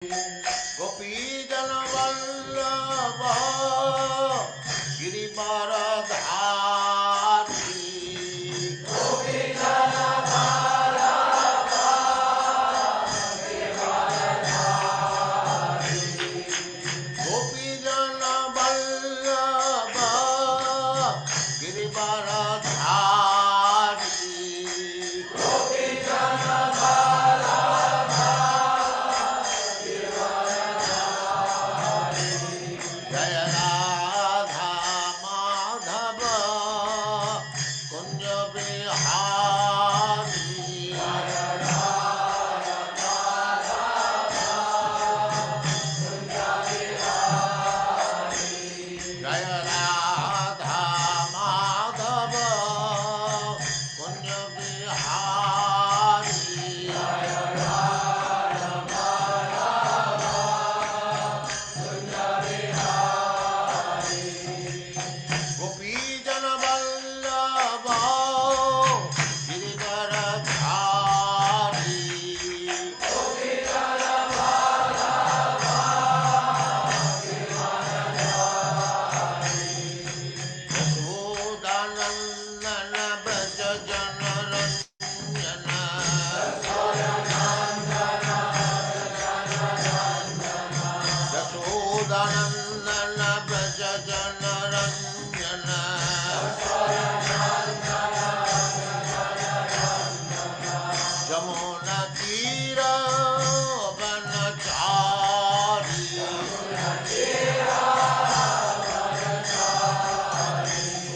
गोपीजन वल्लभ गिरिवरधारी गोपीजन वल्लभ गिरिवरधारी जय राधा माधव कुंज बिहारी जय राधा माधव कुंज बिहारी गोपीजन वल्लभ गिरिवरधारी यशोदानंदन व्रज जनरंजन यशोदानंदन व्रज जनरंजन जमुना तीर वनचारी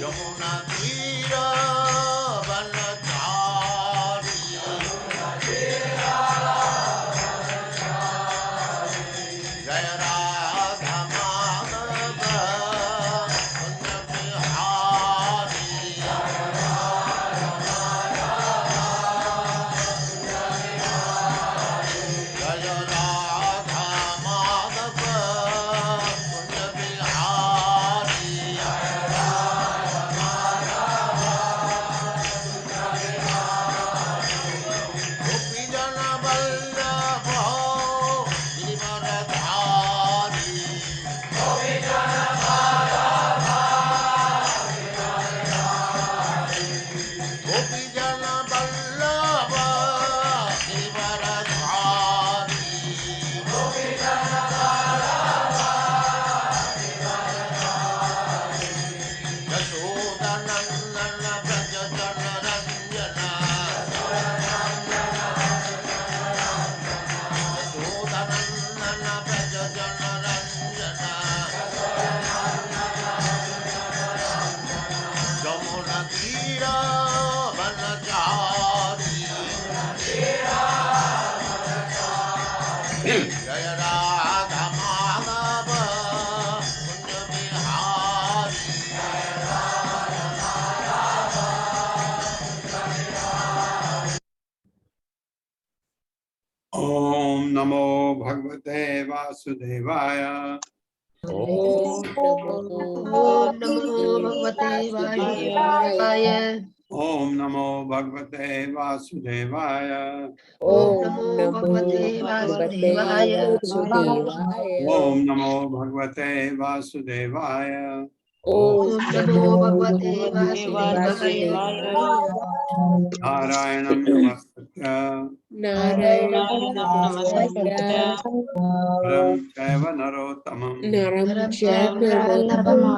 यमुना तीर वनचारी जय राधा माधव कुंज बिहारी जय राधा माधव कुंज बिहारी गोपीजन वल्लभ गिरिवरधारी गोपीजन वल्लभ गिरिवरधारी यशोदानंदन व्रज जनरंजन यशोदानंदन व्रज जनरंजन यमुना तीर वनचारी जय राधा माधव कुंज बिहारी ओम नमो भगवते वासुदेवाय। ओम नमो भगवते वासुदेवाय। ओम नमो भगवते वासुदेवाय। ओम नमो भगवते वासुदेवाय। ओम नमो भगवते वासुदेवाय। ओम नमो भगवते वासुदेवाय। नारायणं नमस्कृत्य नारायणं नमस्कृत्य नरं चैव नरोत्तमं नरं चैव नरोत्तमं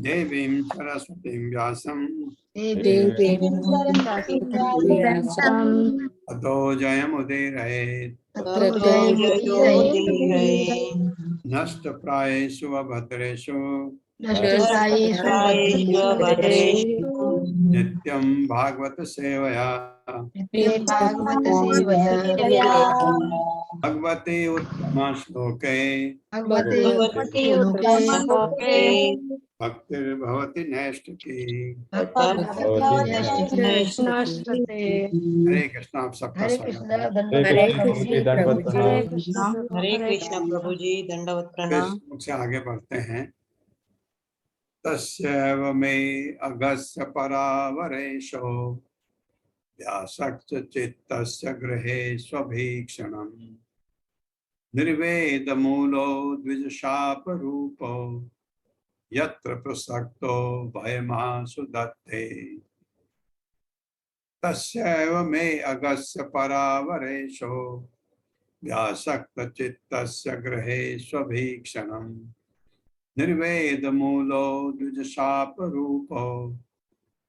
देवीं सरस्वतीं व्यासं देवीं व्यासं ततो जयमुदीरयेत्। ततो जयमुदीरये। नष्टप्रायेषु भद्रेषु नष्टप्रायेषु भद्रेषु नित्यं भागवत सेवया नित्यं भागवत सेवया भगवते उत्तम श्लोके भगवते श्लोके भक्तिर्भवति नैष्ठिकी। नमस्ते। हरे कृष्ण। आप सबका हरे स्वागत कृष्ण है। हरे कृष्ण प्रभु जी। हरे कृष्ण प्रभु जी, दंडवत प्रणाम। श्लोक से आगे बढ़ते हैं। तस्यैव मे अगस्य परावरेशो व्यासक्त चित्तस्य गृहे स्वभीक्षणम् निर्वेद मूलो द्विजशाप रूपो यत्र प्रसक्तो भयमाशु दत्ते तस्यैव मे अगस्य परावरेशो व्यासक्त चित्तस्य गृहे स्वभीक्षणम् निर्वेद मूलो द्विजशाप रूपो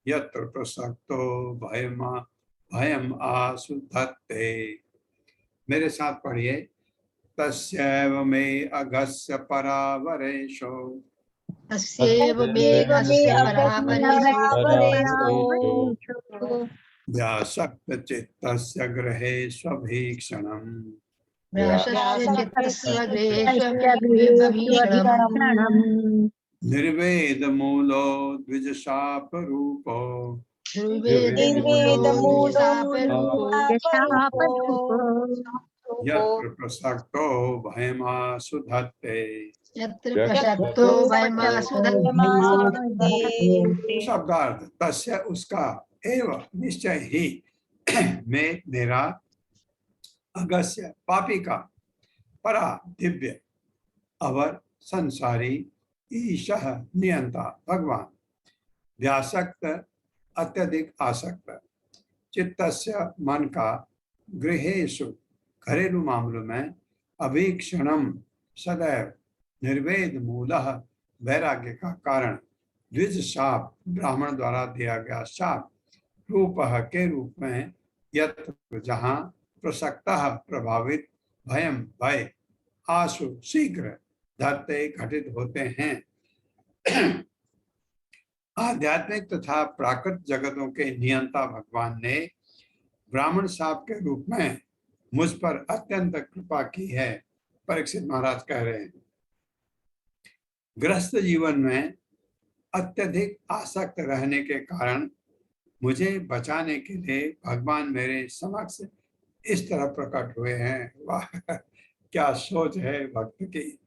यत्र प्रसक्तो भयम आशु दत्ते। मेरे साथ पढ़िए। तस्यैव मे अगस्य परावरेशो तस्यैव मे अस्य परावरेषु व्यासक्त चित्तस्य गृहे स्वभीक्षणम् व्यासस्य चित्तस्य गृहेष्वभीक्षणम् निर्वेद मूलो द्विजशाप रूपो यत्र प्रसक्तो भयमाशु धत्ते। यत्र प्रसक्तो भयमाशु धत्ते। शब्दार्थ तस्य उसका एव निश्चय ही में मेरा अगस्य पापी का परा दिव्य अवर संसारी ईशः नियंता भगवान व्यासक्त अत्यधिक आसक्त चित्तस्य मन का गृहेषु घरेलू मामलों में अभीक्षणम सदैव निर्वेद मूलः वैराग्य का कारण द्विज शाप ब्राह्मण द्वारा दिया गया शाप रूपः के रूप में यत्र जहाँ प्रसक्तः प्रभावित भयम भय आशु शीघ्र धरते घटित होते हैं। आध्यात्मिक तथा प्राकृत जगतों के नियंता भगवान ने ब्राह्मण शाप के रूप में मुझ पर अत्यंत कृपा की है। परीक्षित महाराज कह रहे हैं, गृहस्थ जीवन में अत्यधिक आसक्त रहने के कारण मुझे बचाने के लिए भगवान मेरे समक्ष इस तरह प्रकट हुए हैं। वाह, क्या सोच है भक्त की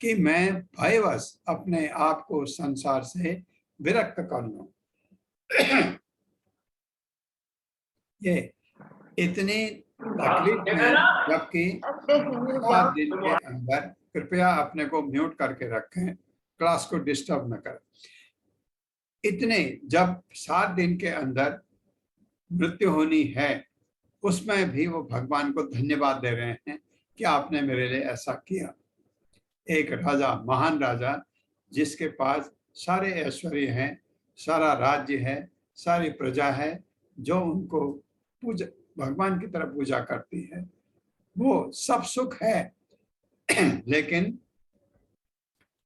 कि मैं भयवश अपने आप को संसार से विरक्त कर लूं। ये इतनी तकलीफ में, जबकि 7 दिन के अंदर, कृपया अपने को म्यूट करके रखें, क्लास को डिस्टर्ब न करें। इतने जब 7 दिन के अंदर मृत्यु होनी है, उसमें भी वो भगवान को धन्यवाद दे रहे हैं कि आपने मेरे लिए ऐसा किया। एक राजा, महान राजा, जिसके पास सारे ऐश्वर्य हैं, सारा राज्य है, सारी प्रजा है, जो उनको पूजा, भगवान की तरफ पूजा करती है, वो सब सुख है, लेकिन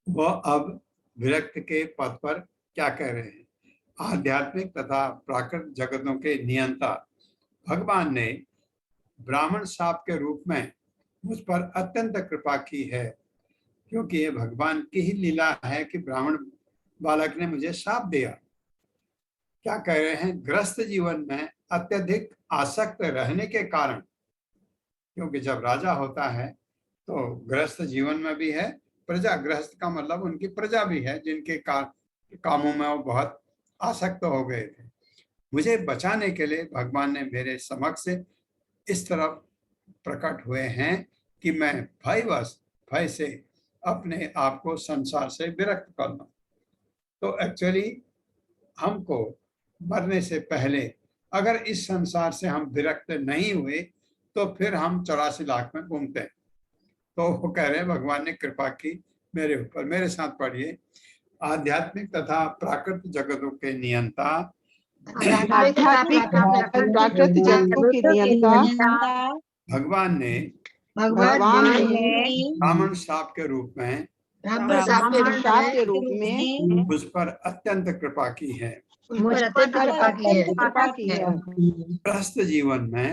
वह अब विरक्त के पद पर क्या कह रहे हैं? आध्यात्मिक तथा प्राकृत जगतों के नियंता भगवान ने ब्राह्मण शाप के रूप में मुझ पर अत्यंत कृपा की है, क्योंकि ये भगवान की ही लीला है कि ब्राह्मण बालक ने मुझे शाप दिया। क्या कह रहे हैं? गृहस्थ जीवन में अत्यधिक आसक्त रहने के कारण, क्योंकि जब राजा होता है तो गृहस्थ जीवन में भी है, प्रजा, गृहस्थ का मतलब उनकी प्रजा भी है, जिनके कामों में वो बहुत आसक्त हो गए थे। मुझे बचाने के लिए भगवान ने मेरे समक्ष इस तरह प्रकट हुए हैं कि मैं भयवश, भय से अपने आप को संसार से विरक्त कर लूं। तो एक्चुअली हमको मरने से पहले अगर इस संसार से हम विरक्त नहीं हुए तो फिर हम 84 लाख में घूमते हैं। तो वो कह रहे हैं भगवान ने कृपा की मेरे ऊपर। मेरे साथ पढ़िए। आध्यात्मिक तथा प्राकृत जगतों के नियंता प्राकृत जगतों के नियंता भगवान ने ब्राह्मण शाप के रूप में मुझ पर अत्यंत कृपा की है। गृहस्थ जीवन में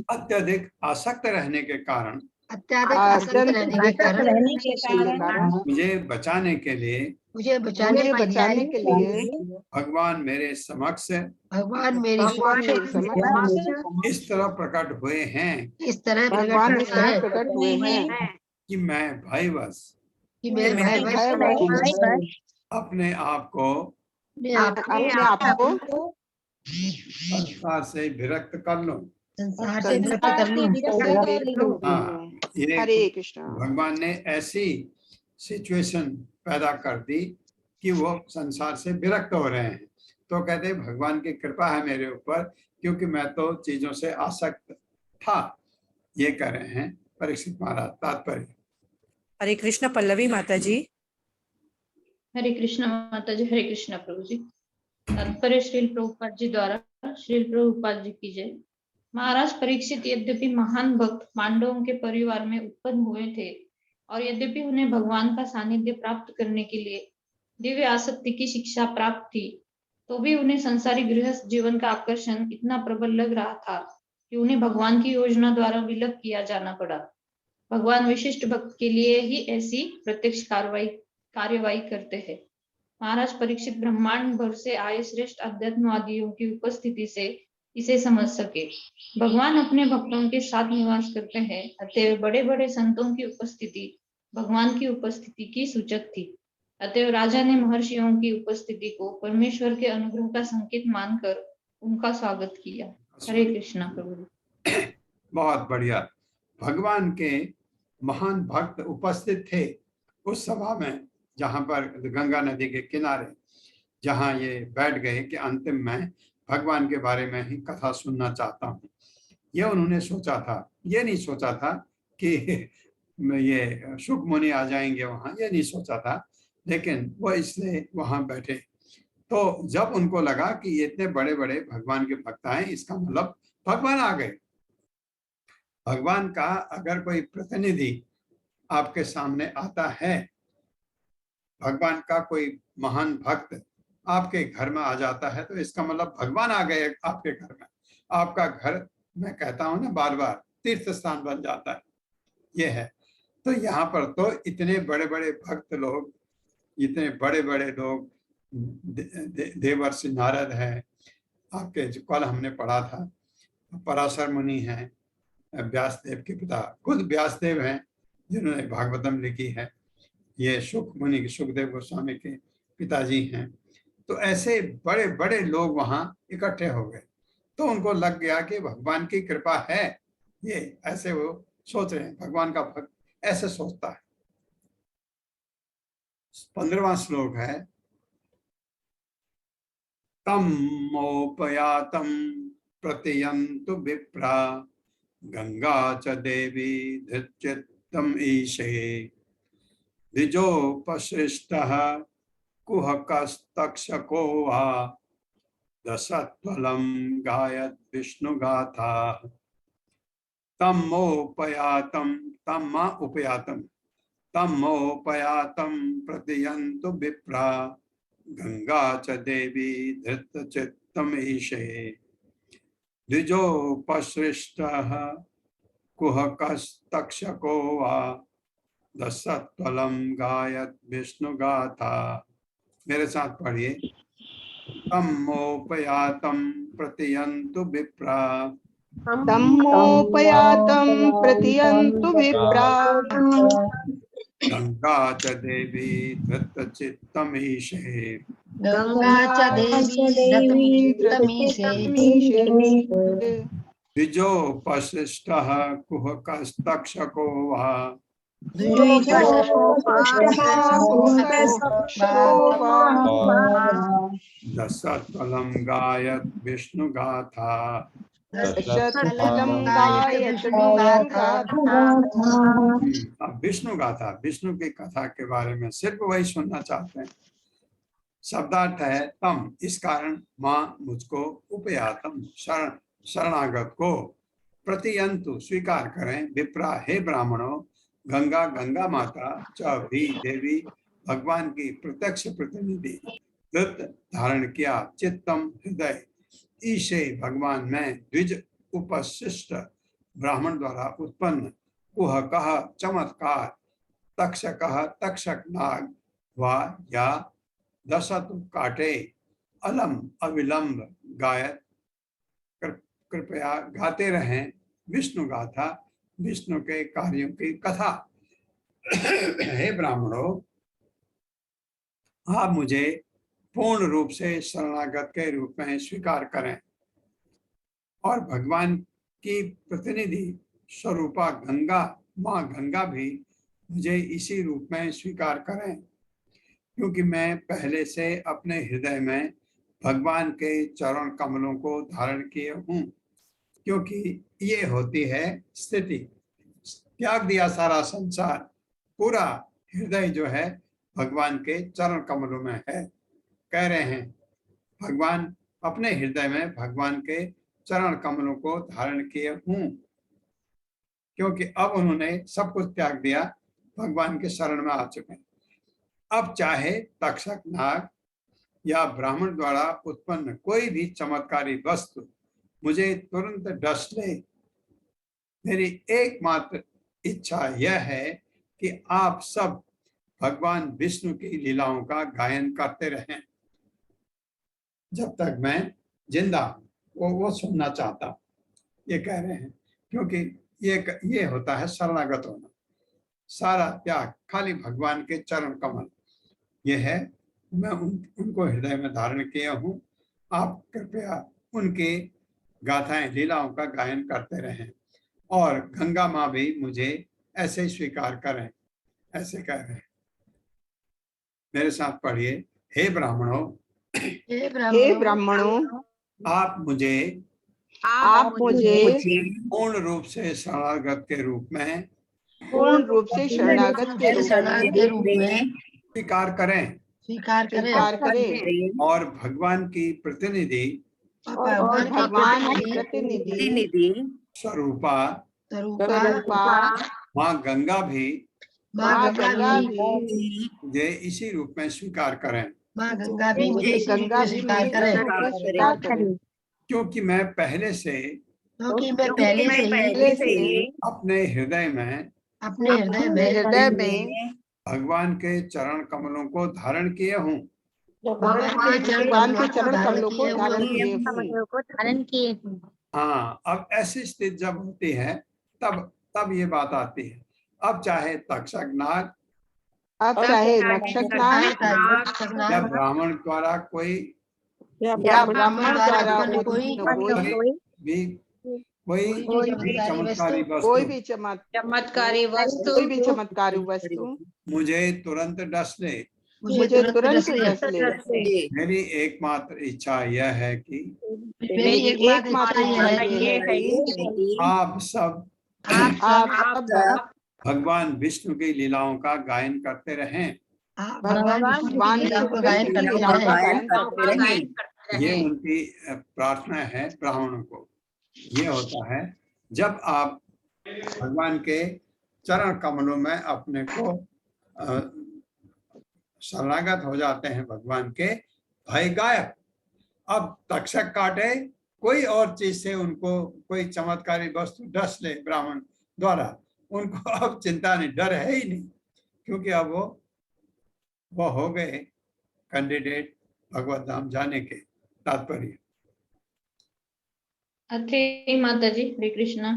अत्यधिक आसक्त रहने के कारण मुझे बचाने के लिए भगवान मेरे समक्ष इस तरह प्रकट हुए हैं कि मैं भयवश अपने आप को संसार से विरक्त कर लूं। संसार से विरक्त कर लूं। हाँ, ये हरे कृष्णा। भगवान ने ऐसी सिचुएशन पैदा कर दी कि वो संसार से विरक्त हो रहे हैं। तो कहते हैं भगवान की कृपा है मेरे ऊपर, क्योंकि मैं तो चीजों से आसक्त था। ये कह रहे हैं परीक्षित महाराज। तात्पर्य हरे कृष्ण पल्लवी माता जी। हरे कृष्ण माता जी। हरे कृष्ण प्रभु जी। तात्पर्य श्रील प्रभुपाद जी द्वारा। श्रील प्रभुपाद जी की जय। महाराज परीक्षित यद्यपि महान भक्त पांडवों के परिवार में उत्पन्न हुए थे और यद्यपि उन्हें भगवान का सानिध्य प्राप्त करने के लिए दिव्य आसक्ति की शिक्षा प्राप्त थी, तो भी उन्हें संसारी गृहस्थ जीवन का आकर्षण इतना प्रबल लग रहा था कि उन्हें भगवान की योजना द्वारा विलग किया जाना पड़ा। भगवान विशिष्ट भक्त के लिए ही ऐसी प्रत्यक्ष कार्यवाही करते हैं। महाराज परीक्षित ब्रह्मांड भर से आए श्रेष्ठ अध्यात्मवादियों की उपस्थिति से इसे समझ सके। भगवान अपने भक्तों के साथ निवास करते हैं, अतएव बड़े बड़े संतों की उपस्थिति भगवान की उपस्थिति की सूचक थी। अतएव राजा ने महर्षियों की उपस्थिति को परमेश्वर के अनुग्रह का संकेत मानकर उनका स्वागत किया। हरे कृष्णा प्रभु। बहुत बढ़िया। भगवान के महान भक्त उपस्थित थे उस सभा में, जहां पर गंगा नदी के किनारे, जहां ये बैठ गए कि अंतिम में भगवान के बारे में ही कथा सुनना चाहता हूँ। ये उन्होंने सोचा था, ये नहीं सोचा था कि ये शुक मुनि आ जाएंगे वहां, ये नहीं सोचा था, लेकिन वो इसलिए वहां बैठे। तो जब उनको लगा कि ये इतने बड़े बड़े भगवान के भक्त आए, इसका मतलब भगवान आ गए। भगवान का अगर कोई प्रतिनिधि आपके सामने आता है, भगवान का कोई महान भक्त आपके घर में आ जाता है, तो इसका मतलब भगवान आ गए आपके घर में। आपका घर, मैं कहता हूं ना बार बार, तीर्थ स्थान बन जाता है। ये है। तो यहाँ पर तो इतने बड़े बड़े भक्त लोग, इतने बड़े बड़े लोग, देवर्षि नारद है, आपके जो कल हमने पढ़ा था, पराशर मुनि हैं, व्यासदेव के पिता खुद व्यासदेव हैं जिन्होंने भागवतम लिखी है, ये शुक मुनि, सुखदेव गोस्वामी के पिताजी हैं। तो ऐसे बड़े बड़े लोग वहां इकट्ठे हो गए। तो उनको लग गया कि भगवान की कृपा है, ये ऐसे वो सोच रहे हैं। भगवान का भक्त ऐसे सोचता है। 15वां श्लोक है, तमोपयातम प्रतियन्तु विप्रा गंगा च देवी धृत्यतम ईशे द्विजोपसृष्टः कुहकस्तक्षको वा दशत्वलं गायत् विष्णुगाथा। तमोपयातम, तम्मा उपयातम, तमोपयातम प्रतियन्तु विप्रा गंगा च देवी धृतचित्तम ईशे द्विजोपसृष्टः कुहकस्तक्षको वा दशत्वलं गायत् विष्णुगाथा। मेरे साथ पढ़िए। तमोपयातम प्रतियन्तु विप्रा तमोपयातं प्रतियन्तु विप्रा गंगा च देवी धृतचित्तमीशे गंगा च देवी धृतचित्तमीशे द्विजोपसृष्टः कुहकस्तक्षको वा दशत्वलं गायत् विष्णुगाथा। अब विष्णु गाथा, विष्णु की कथा के बारे में सिर्फ वही सुनना चाहते हैं। शब्दार्थ है तम, इस कारण माँ मुझको उपयातम, शरणागत को, प्रतियंतु स्वीकार करें, विप्रा हे ब्राह्मणों, गंगा गंगा माता, च भी देवी भगवान की प्रत्यक्ष प्रतिनिधि, धृत धारण किया, चित्तम हृदय, ईशे भगवान में, द्विज उपशिष्ट ब्राह्मण द्वारा उत्पन्न, कुह कह चमत्कार, तक्षक तक्षक नाग, वा या दशत काटे, अलम अविलंब गायत, कृपया गाते रहें विष्णु गाथा, विष्णु के कार्यों की कथा। हे ब्राह्मणों, आप मुझे पूर्ण रूप से शरणागत के रूप में स्वीकार करें और भगवान की प्रतिनिधि स्वरूपा गंगा, माँ गंगा भी मुझे इसी रूप में स्वीकार करें, क्योंकि मैं पहले से अपने हृदय में भगवान के चरण कमलों को धारण किए हूँ। क्योंकि ये होती है स्थिति, त्याग दिया सारा संसार, पूरा हृदय जो है भगवान के चरण कमलों में है। कह रहे हैं भगवान अपने हृदय में भगवान के चरण कमलों को धारण किए हूँ, क्योंकि अब उन्होंने सब कुछ त्याग दिया, भगवान के शरण में आ चुके हैं। अब चाहे तक्षक नाग या ब्राह्मण द्वारा उत्पन्न कोई भी चमत्कारी वस्तु मुझे तुरंत डस ले, मेरी एकमात्र इच्छा यह है कि आप सब भगवान विष्णु की लीलाओं का गायन करते रहें। जब तक मैं जिंदा वो सुनना चाहता, ये कह रहे हैं। क्योंकि ये होता है शरणागत होना, सारा त्याग, खाली भगवान के चरण कमल, ये है। मैं उनको हृदय में धारण किया हूँ। आप कृपया उनके गाथाएं, लीलाओं का गायन करते रहें, और गंगा माँ भी मुझे ऐसे ही स्वीकार करें, ऐसे कह रहे हैं। मेरे साथ पढ़िए। हे ब्राह्मणों, हे ब्राह्मणों, आप मुझे पूर्ण रूप से शरणागत के रूप में शरणागत के रूप में स्वीकार करें, और भगवान की प्रतिनिधि स्वरूपा माँ गंगा भी मुझे इसी रूप में स्वीकार करें, क्योंकि मैं पहले से अपने हृदय में भगवान के चरण कमलों को धारण किए हूँ। हाँ, अब ऐसी स्थिति जब होती है तब ये बात आती है। अब चाहे तक्षक नाग, या ब्राह्मण द्वारा कोई भी चमत्कारी वस्तु मुझे तुरंत डस ले। मेरी एकमात्र इच्छा यह है कि आप सब भगवान विष्णु की लीलाओं का गायन करते रहें। ये उनकी प्रार्थना है ब्राह्मणों को। ये होता है जब आप भगवान के चरण कमलों में अपने को शरणागत हो जाते हैं भगवान के, भय गायब। अब तक्षक काटे, कोई और चीज से उनको कोई चमत्कारी वस्तु डस ले ब्राह्मण द्वारा, उनको अब चिंता नहीं, डर है ही नहीं, क्योंकि अब वो हो गए कैंडिडेट भगवत धाम जाने के। तात्पर्य माता जी, हरे कृष्णा।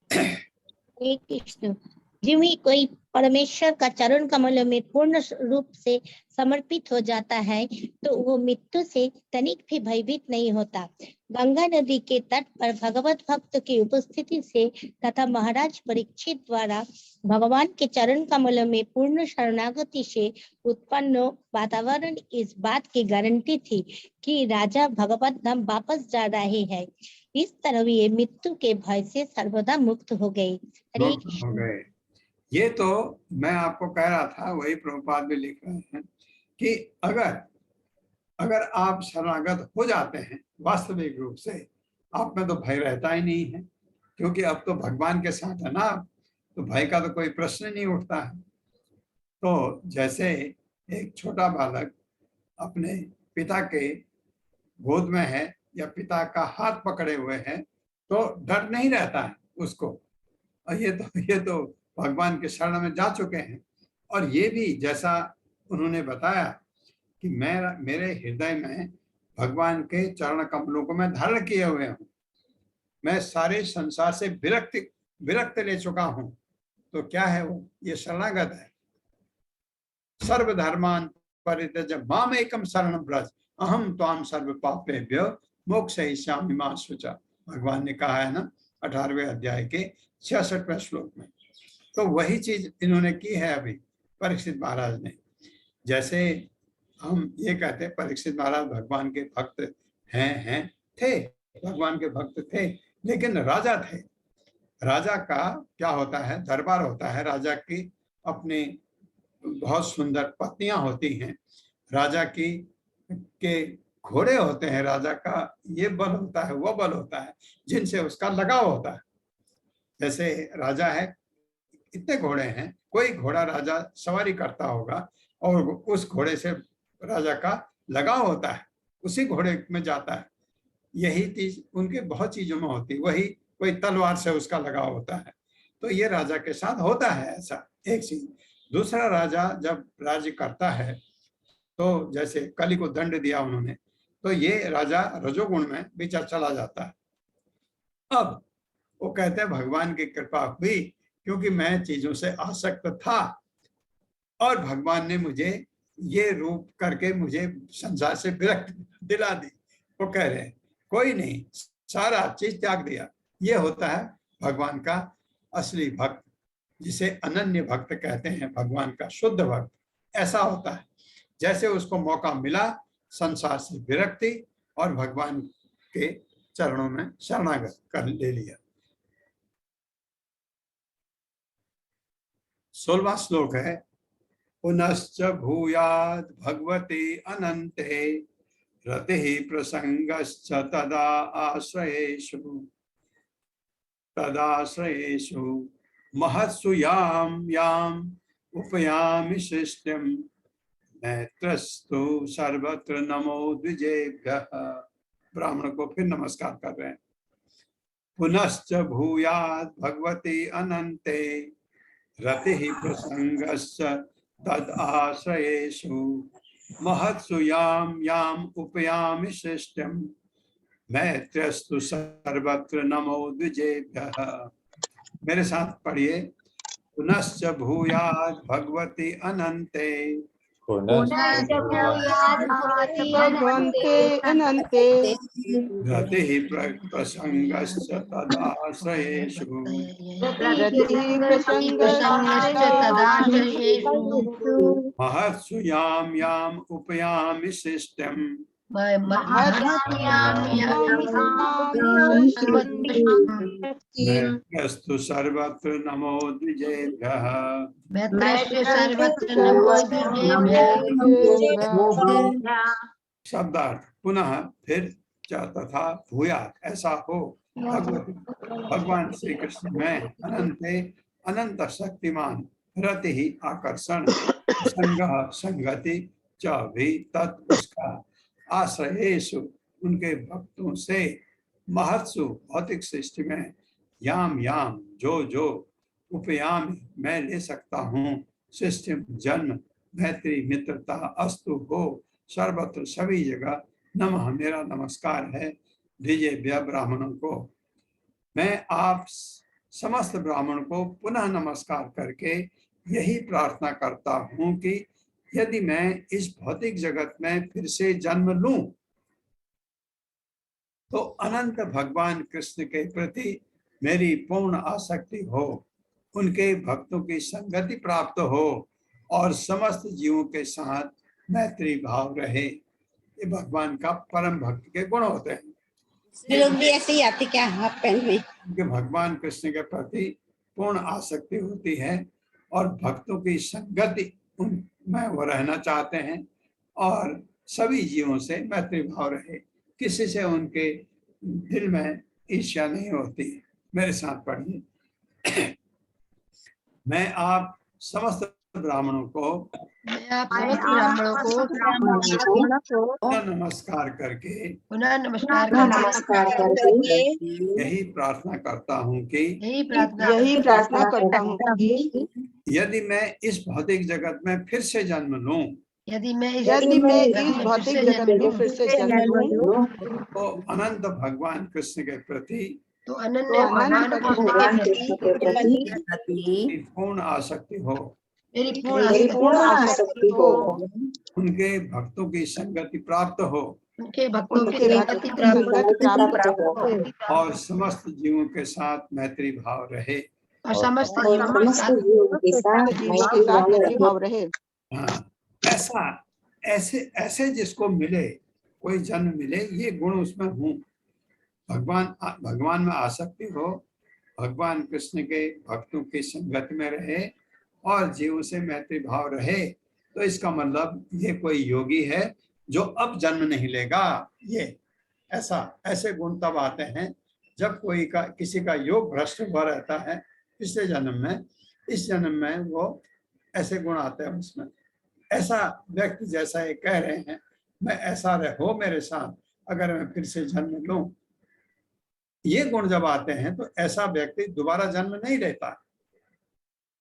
हरे कृष्ण। जिम्मी कोई परमेश्वर का चरण कमलों में पूर्ण रूप से समर्पित हो जाता है तो वो मृत्यु से तनिक भी भयभीत नहीं होता। गंगा नदी के तट पर भगवत भक्त की उपस्थिति से तथा महाराज परीक्षित द्वारा भगवान के चरण कमलों में पूर्ण शरणागति से उत्पन्न वातावरण इस बात की गारंटी थी कि राजा भगवत धाम वापस जा रहे हैं। इस तरह ये मृत्यु के भय से सर्वदा मुक्त हो गए। ये तो मैं आपको कह रहा था, वही प्रभुपाद भी लिख रहे हैं कि अगर आप शरणागत हो जाते हैं वास्तविक रूप से, आप में तो भय रहता ही नहीं है, क्योंकि अब तो भगवान के साथ है ना, तो भय का तो कोई प्रश्न नहीं उठता है। तो जैसे एक छोटा बालक अपने पिता के गोद में है या पिता का हाथ पकड़े हुए है तो डर नहीं रहता है उसको, और ये तो भगवान के शरण में जा चुके हैं। और ये भी जैसा उन्होंने बताया कि मेरे हृदय में भगवान के चरण कमलों को मैं धारण किए हुए हूँ, मैं सारे संसार से विरक्त ले चुका हूँ। तो क्या है वो? ये शरणागत है। सर्वधर्मान परित्यज्य माम एकम शरणं व्रज अहम त्वाम सर्व पापेभ्यो मोक्षयिष्यामि मा शुचा। भगवान ने कहा है ना 18वें अध्याय के 66वें श्लोक में। तो वही चीज इन्होंने की है अभी परीक्षित महाराज ने। जैसे हम ये कहते हैं परीक्षित महाराज भगवान के भक्त थे, भगवान के भक्त थे, लेकिन राजा थे। राजा का क्या होता है, दरबार होता है, राजा की अपनी बहुत सुंदर पत्नियां होती हैं, राजा की के घोड़े होते हैं, राजा का ये बल होता है, वो बल होता है जिनसे उसका लगाव होता है। जैसे राजा है, इतने घोड़े हैं, कोई घोड़ा राजा सवारी करता होगा और उस घोड़े से राजा का लगाव होता है, उसी घोड़े में जाता है। यही चीज उनके बहुत चीजों में होती है, वही कोई तलवार से उसका लगाव होता है। तो ये राजा के साथ होता है ऐसा एक चीज। दूसरा, राजा जब राज्य करता है तो जैसे कली को दंड दिया उन्होंने, तो ये राजा रजोगुण में बेचा चला जाता है। अब वो कहते हैं भगवान की कृपा हुई, क्योंकि मैं चीजों से आसक्त था और भगवान ने मुझे ये रूप करके मुझे संसार से विरक्त दिला दी। वो कह रहे हैं कोई नहीं, सारा चीज त्याग दिया। ये होता है भगवान का असली भक्त, जिसे अनन्य भक्त कहते हैं, भगवान का शुद्ध भक्त ऐसा होता है। जैसे उसको मौका मिला संसार से विरक्ति और भगवान के चरणों में शरणागत कर ले लिया। 16वां श्लोक है, पुनश्च भूयात् भगवते अनन्ते रतिः प्रसंगश्च तदाश्रयेषु महत्सु याम् उपयामि सृष्टिम् नेत्रस्तु सर्वत्र नमो द्विजेभ्यः। ब्राह्मण को फिर नमस्कार कर रहे हैं। पुनश्च भूयात् भगवती अनन्ते रतिः प्रसंगश्च तद आश्रयेषु महत्सु याम् उपयामि सृष्टिम् मैत्रस्तु सर्वत्र नमो द्विजेभ्यः। मेरे साथ पढ़िए, पुनश्च भूयात् भगवती अनन्ते भगवन्ते अनन्ते रतिः प्रसंगश्च तदाश्रयेषु रतिः प्रसंगश्च महत्सु याम् उपयामि सृष्टिम् मैत्रस्तु सर्वत्र नमो द्विजेभ्यः। शब्दार्थ पुनः फिर तथा भूयात् ऐसा हो भगवती भगवान श्री कृष्ण में अनंते अनंत शक्तिमान रति ही आकर्षण संग संगति च भी तत् उसका आश्रयेषु उनके भक्तों से महत्सु भौतिक सृष्टि में याम याम जो उपयाम मैं ले सकता हूँ सृष्टि जन्म मैत्री मित्रता अस्तु हो सर्वत्र सभी जगह नमः मेरा नमस्कार है द्विजेभ्य ब्राह्मणों को। मैं आप समस्त ब्राह्मण को पुनः नमस्कार करके यही प्रार्थना करता हूँ कि यदि मैं इस भौतिक जगत में फिर से जन्म लूं तो अनंत भगवान कृष्ण के प्रति मेरी पूर्ण आसक्ति हो, उनके भक्तों की संगति प्राप्त हो और समस्त जीवों के साथ मैत्री भाव रहे। ये भगवान का परम भक्त के गुण होते हैं। लोग भी ऐसे ही आते क्या हाफ पैंट में? उनके भगवान कृष्ण के प्रति पूर्ण आसक्ति होती है और भक्तों की संगति उनमें वो रहना चाहते हैं और सभी जीवों से मैत्री भाव रहे, किसी से उनके दिल में ईर्ष्या नहीं होती। मेरे साथ पढ़िए, मैं आप समस्त ब्राह्मणों को नमस्कार करके यही प्रार्थना करता हूँ कि यदि मैं इस भौतिक जगत में फिर से जन्म लूं, यदि मैं इस भौतिक जगत में फिर से जन्म लूं तो अनंत भगवान कृष्ण के प्रति पूर्ण आसक्ति हो मेरी मेरी पूर्ण आसक्ति हो, उनके भक्तों की संगति प्राप्त हो उनके भक्तों की उनके संगति भक्तों की प्राप्त संगति प्राप्त हो, और समस्त जीवों के साथ मैत्री भाव रहे। और समस्त और समस्त जीवों के साथ जीवों के साथ मैत्री भाव रहे। हाँ, ऐसा ऐसे ऐसे जिसको मिले, कोई जन्म मिले, ये गुण उसमें हूँ, भगवान में आसक्ति हो, भगवान कृष्ण के भक्तों की संगत में रहे और जीवों से मैत्री भाव रहे, तो इसका मतलब ये कोई योगी है जो अब जन्म नहीं लेगा। ये ऐसे गुण तब आते हैं जब किसी का योग भ्रष्ट हुआ रहता है पिछले जन्म में, इस जन्म में वो ऐसे गुण आते हैं उसमें। ऐसा व्यक्ति जैसा ये कह रहे हैं, मैं ऐसा हो मेरे साथ अगर मैं फिर से जन्म लूं, ये गुण जब आते हैं तो ऐसा व्यक्ति दोबारा जन्म नहीं लेता।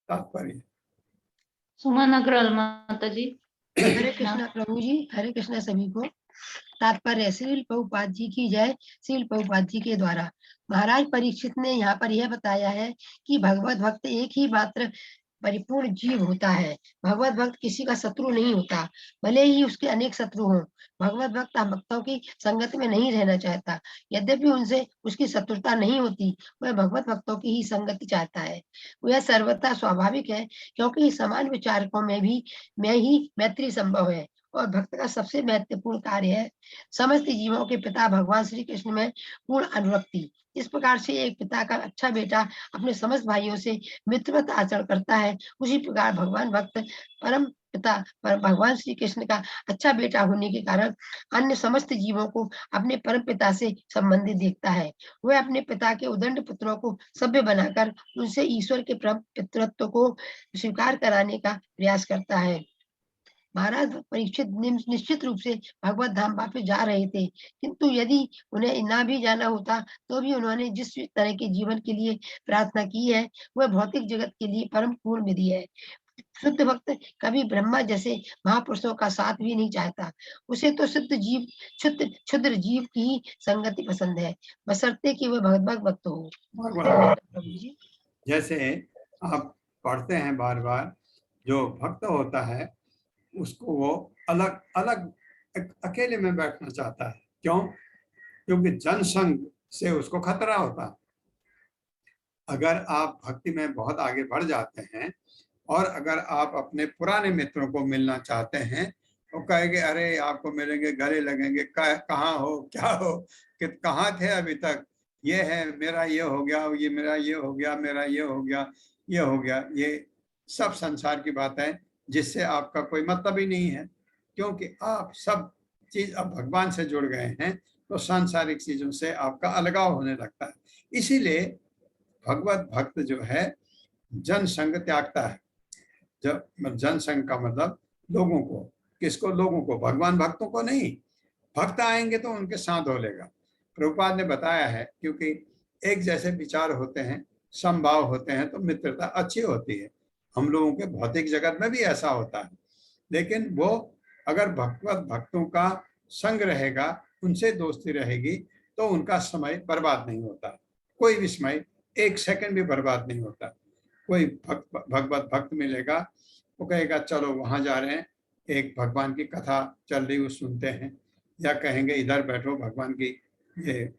तात्पर्य सुमन अग्रवाल माता जी। हरे कृष्णा प्रभु जी, हरे कृष्णा सभी को। तात्पर्य श्रील प्रभुपाद जी की जय। श्रील प्रभुपाद जी के द्वारा महाराज परीक्षित ने यहाँ पर यह बताया है कि भगवत भक्त एक ही मात्र परिपूर्ण जीव होता है। भगवत भक्त किसी का शत्रु नहीं होता, भले ही उसके अनेक शत्रु हों। भगवत भक्त भक्तों की संगत में नहीं रहना चाहता, यद्यपि उनसे उसकी शत्रुता नहीं होती, वह भगवत भक्तों की ही संगति चाहता है। वह सर्वथा स्वाभाविक है, क्योंकि समान विचारकों में ही मैत्री संभव है और भक्त का सबसे महत्वपूर्ण कार्य है समस्त जीवों के पिता भगवान श्री कृष्ण में पूर्ण अनुरक्ति। इस प्रकार से एक पिता का अच्छा बेटा अपने समस्त भाइयों से मित्रवत आचरण करता है, उसी प्रकार भगवान भक्त परम पिता भगवान श्री कृष्ण का अच्छा बेटा होने के कारण अन्य समस्त जीवों को अपने परम पिता से संबंधित देखता है। वह अपने पिता के उदंड पुत्रों को सभ्य बनाकर उनसे ईश्वर के परम पितृत्व को स्वीकार कराने का प्रयास करता है। महाराज परीक्षित निश्चित रूप से भगवत धाम वापस जा रहे थे, किंतु यदि उन्हें ना भी जाना होता तो भी उन्होंने जिस तरह के जीवन के लिए प्रार्थना की है वह भौतिक जगत के लिए परम पूर्ण विधि है। शुद्ध भक्त कभी ब्रह्मा जैसे महापुरुषों का साथ भी नहीं चाहता, उसे तो क्षुद्र जीव की ही संगति पसंद है, बशर्ते कि वह भगवत भक्त हो। जैसे आप पढ़ते हैं बार बार, जो भक्त होता है उसको वो अलग अलग अकेले में बैठना चाहता है। क्यों? क्योंकि जनसंग से उसको खतरा होता है। अगर आप भक्ति में बहुत आगे बढ़ जाते हैं और अगर आप अपने पुराने मित्रों को मिलना चाहते हैं तो कहेंगे अरे आपको मिलेंगे, गले लगेंगे, कहाँ हो, क्या हो, कि कहाँ थे अभी तक, ये है मेरा, ये हो गया, ये मेरा ये हो गया, मेरा ये हो गया, ये हो गया। ये सब संसार की बात है जिससे आपका कोई मतलब ही नहीं है, क्योंकि आप सब चीज अब भगवान से जुड़ गए हैं तो सांसारिक चीजों से आपका अलगाव होने लगता है। इसीलिए भगवत भक्त जो है जनसंग त्यागता है। जब जनसंग का मतलब लोगों को, किसको? लोगों को, भगवान भक्तों को नहीं। भक्त आएंगे तो उनके साथ हो लेगा। प्रभुपाद ने बताया है, क्योंकि एक जैसे विचार होते हैं, समभाव होते हैं तो मित्रता अच्छी होती है। हम लोगों के भौतिक जगत में भी ऐसा होता है, लेकिन वो अगर भगवत भक्तों का संग रहेगा, उनसे दोस्ती रहेगी तो उनका समय बर्बाद नहीं होता। कोई भी समय एक सेकंड भी बर्बाद नहीं होता। कोई भगवत भक्त मिलेगा, वो कहेगा चलो वहां जा रहे हैं, एक भगवान की कथा चल रही वो सुनते हैं, या कहेंगे इधर बैठो भगवान की ये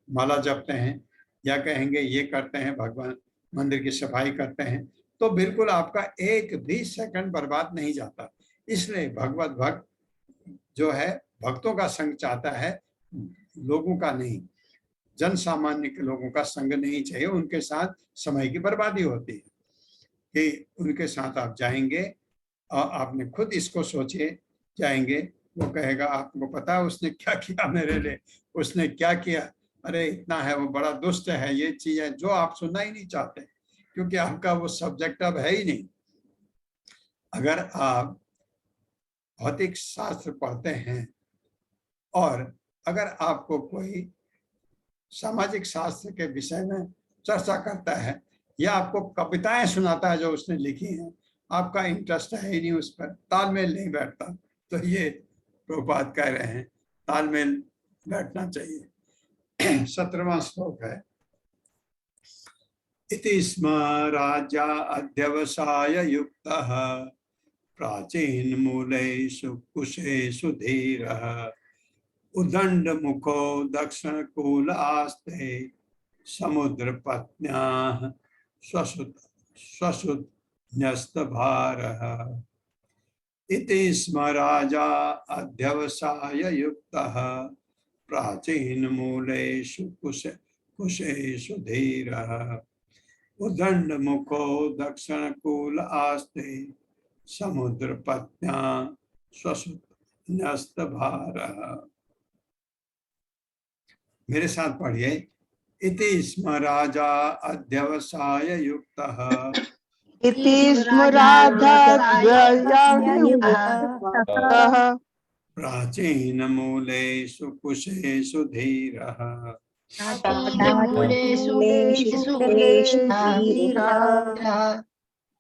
माला जपते हैं, या कहेंगे ये करते हैं, भगवान मंदिर की सफाई करते हैं, तो बिल्कुल आपका एक भी सेकंड बर्बाद नहीं जाता। इसलिए भगवत भक्त जो है भक्तों का संग चाहता है, लोगों का नहीं। जन सामान्य के लोगों का संग नहीं चाहिए, उनके साथ समय की बर्बादी होती है। कि उनके साथ आप जाएंगे और आपने खुद इसको सोचे जाएंगे, वो कहेगा आपको पता है उसने क्या किया मेरे लिए, उसने क्या किया, अरे इतना है, वो बड़ा दुष्ट है, ये चीज है, जो आप सुनना ही नहीं चाहते क्योंकि आपका वो सब्जेक्ट अब है ही नहीं। अगर आप भौतिक शास्त्र पढ़ते हैं और अगर आपको कोई सामाजिक शास्त्र के विषय में चर्चा करता है या आपको कविताएं सुनाता है जो उसने लिखी हैं, आपका इंटरेस्ट है ही नहीं उस पर, तालमेल नहीं बैठता। तो ये प्रभुपाद कह रहे हैं तालमेल बैठना चाहिए। 17वां श्लोक है, इति स्म राजा अध्यवसाय युक्तः प्राचीन मूलेषु कुशेषु धीरः उदंड मुखो दक्षिण कूल आस्ते समुद्र पत्न्याः स्वसुत स्वसुत न्यस्त भारः इति स्म राजा अध्यवसाय युक्तः प्राचीन मूलेषु कुशेषु धीरः उदंड मुखो दक्षिण कूल आस्ते समुद्र पत्न्याः स्वसुत न्यस्त भारः। मेरे साथ पढ़िए। इति स्म राजा अध्यवसाय युक्तः इति स्म राजाध्यवसाय युक्तः प्राचीन मूलेषु कुशेषु धीरः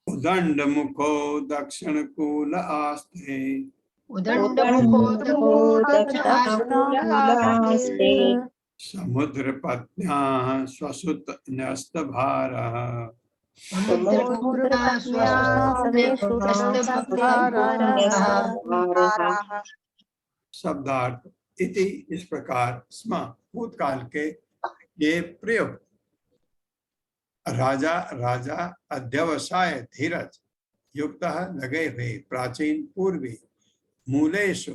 उदंड मुखो दक्षिण कूल आस्ते समुद्र पत्न्याः स्वसुत न्यस्त भारः शब्दार्थ इति इस प्रकार स्म भूतकाल के ये प्रयोग राजा राजा अध्यवसाय धीरज युक्त लगे हुए प्राचीन पूर्वी मूलेषु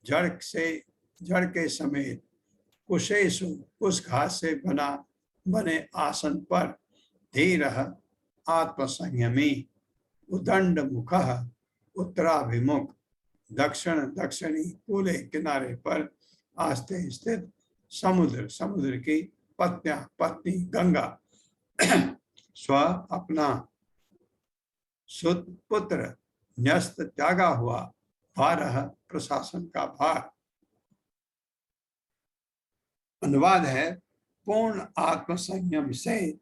जड़ के समेत कुशेषु उस घास से बने आसन पर धीर आत्मसंयमी उदंड मुख उत्तराभिमुख दक्षिणी कूले किनारे पर आस्ते स्थित समुद्र की पत्नी गंगा स्व अपना सुत पुत्र न्यस्त त्यागा हुआ भार प्रशासन का भार। अनुवाद है, पूर्ण आत्मसंयम से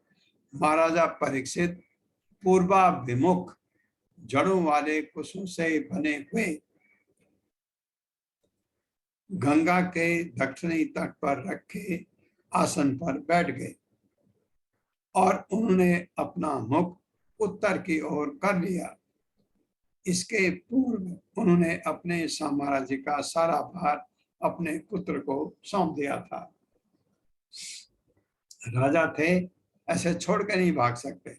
महाराजा परीक्षित पूर्वाभिमुख जड़ों वाले कुशों से बने हुए गंगा के दक्षिणी तट पर रखे आसन पर बैठ गए और उन्होंने अपना मुख उत्तर की ओर कर लिया। इसके पूर्व उन्होंने अपने साम्राज्य का सारा भार अपने पुत्र को सौंप दिया था। राजा थे, ऐसे छोड़ के नहीं भाग सकते।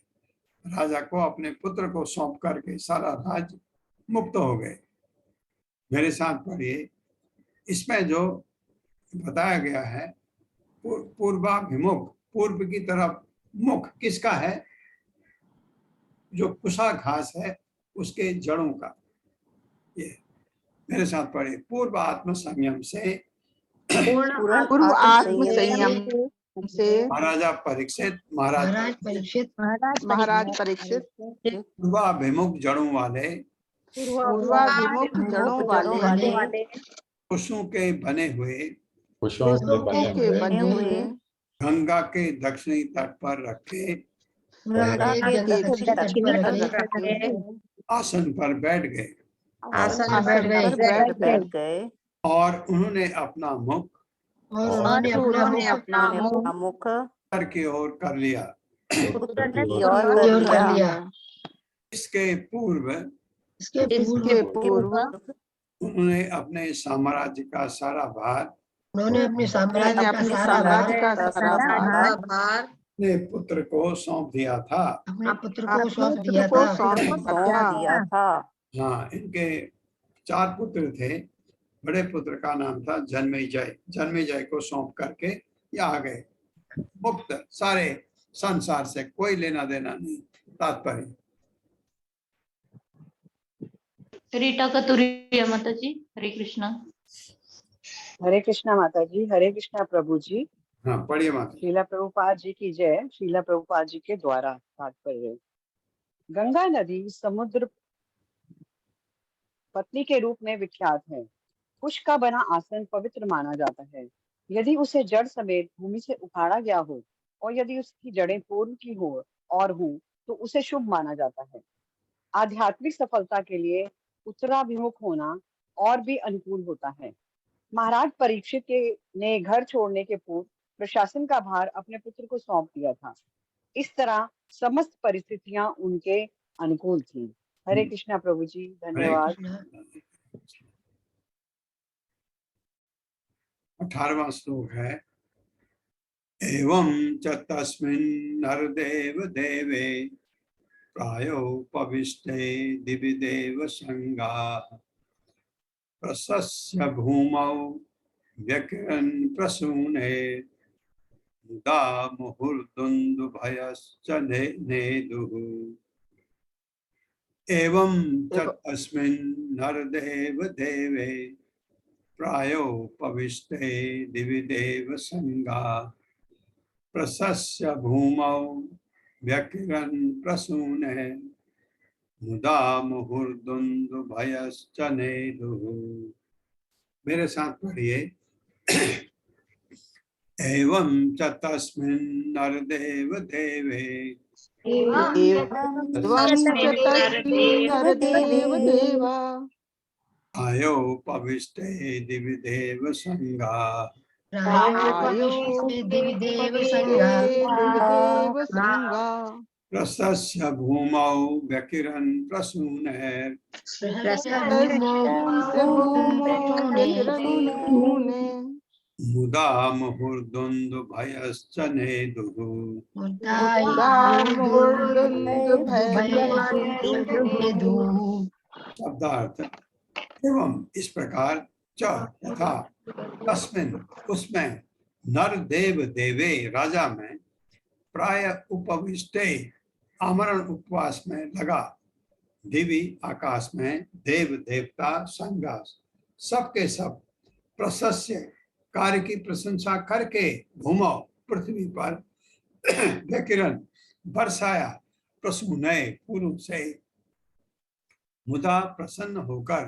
राजा को अपने पुत्र को सौंप करके सारा राज्य मुक्त हो गए। मेरे साथ पढ़िए। इसमें जो बताया गया है पूर्वाभिमुख, पूर्व की तरफ मुख किसका है? जो कुशा घास है उसके जड़ों का। ये मेरे साथ पढ़े। पूर्व आत्म संयम से महाराजा परीक्षित महाराज परीक्षित पूर्वाभिमुख जड़ों वाले कुशों के बने हुए गंगा के दक्षिणी तट पर रखे आसन पर बैठ गए और उन्होंने अपना मुख उत्तर की ओर कर लिया। इसके पूर्व उन्होंने अपने साम्राज्य का सारा भार अपने पुत्र को सौंप दिया था। हाँ, इनके 4 पुत्र थे। बड़े पुत्र का नाम था जन्मेजय को सौंप करके ये आ गए मुक्त, सारे संसार से कोई लेना देना नहीं। तात्पर्य रीटा कतुरिया माता जी। हरे कृष्णा। हरे कृष्णा माता जी। हरे कृष्णा प्रभु जी। हाँ, पढ़िए माता। शीला प्रभुपाद जी की जय। शीला प्रभुपाद जी के द्वारा तात्पर्य। गंगा नदी समुद्र पत्नी के रूप में विख्यात है। कुश का बना आसन पवित्र माना जाता है। यदि उसे जड़ समेत भूमि से उखाड़ा गया हो और यदि उसकी जड़ें पूर्व की हो और हो तो उसे शुभ माना जाता है। आध्यात्मिक सफलता के लिए उत्तराभिमुख होना और भी अनुकूल होता है। महाराज परीक्षित ने घर छोड़ने के पूर्व प्रशासन का भार अपने पुत्र को सौंप दिया था। इस तरह समस्त परिस्थितियां उनके अनुकूल थी। हरे कृष्णा प्रभु जी, हरे धन्यवाद। कृष्ण। 18वां श्लोक है, एवं च तस्मिन् नरदेव देवे प्रायोपविष्टे दिवि देव संगाः प्रशस्य भूमौ व्यकिरन् प्रसूने मुदा मुहुर्दुन्दुभयश्च नेदुः। एवं च तस्मिन् नरदेव देवे प्रायोपविष्टे दिवि देव संगाः प्रशस्य भूमौ व्यकिरन् प्रसूने मुदा मुहुर्दुन्दुभयश्च नेदुः। मेरे साथ पढ़िए, एवं च तस्मिन् नरदेव देवे एवं च तस्मिन् नरदेव देवा आयोपविष्टे दिवि देव संगाः प्रायोपविष्टे दिवि देव प्रायोपविष्टे संगाः दिवि देव संगाः प्रशस्य भूमौ व्यकिरन् प्रसूने प्रशस्य भूमौ प्रशस्य भूमौ व्यकिरन् प्रसूने मुदा मुहुर्दुन्दुभयश्च नेदुः। मुदा मुहुर्दुन्दुभयश्च नेदुः। शब्दार्थ, एवं इस प्रकार, च तथा, तस्मिन् उसमें, नर देव देवे राजा में, प्राय उपविष्टे आमरण उपवास में लगा, दिवी आकाश में, देव देवता संगा सबके सब, प्रशस्य कार्य की प्रशंसा करके, भूमौ पृथ्वी पर, व्यकिरण बरसाया, प्रसूनय पूर्व से, मुदा प्रसन्न होकर,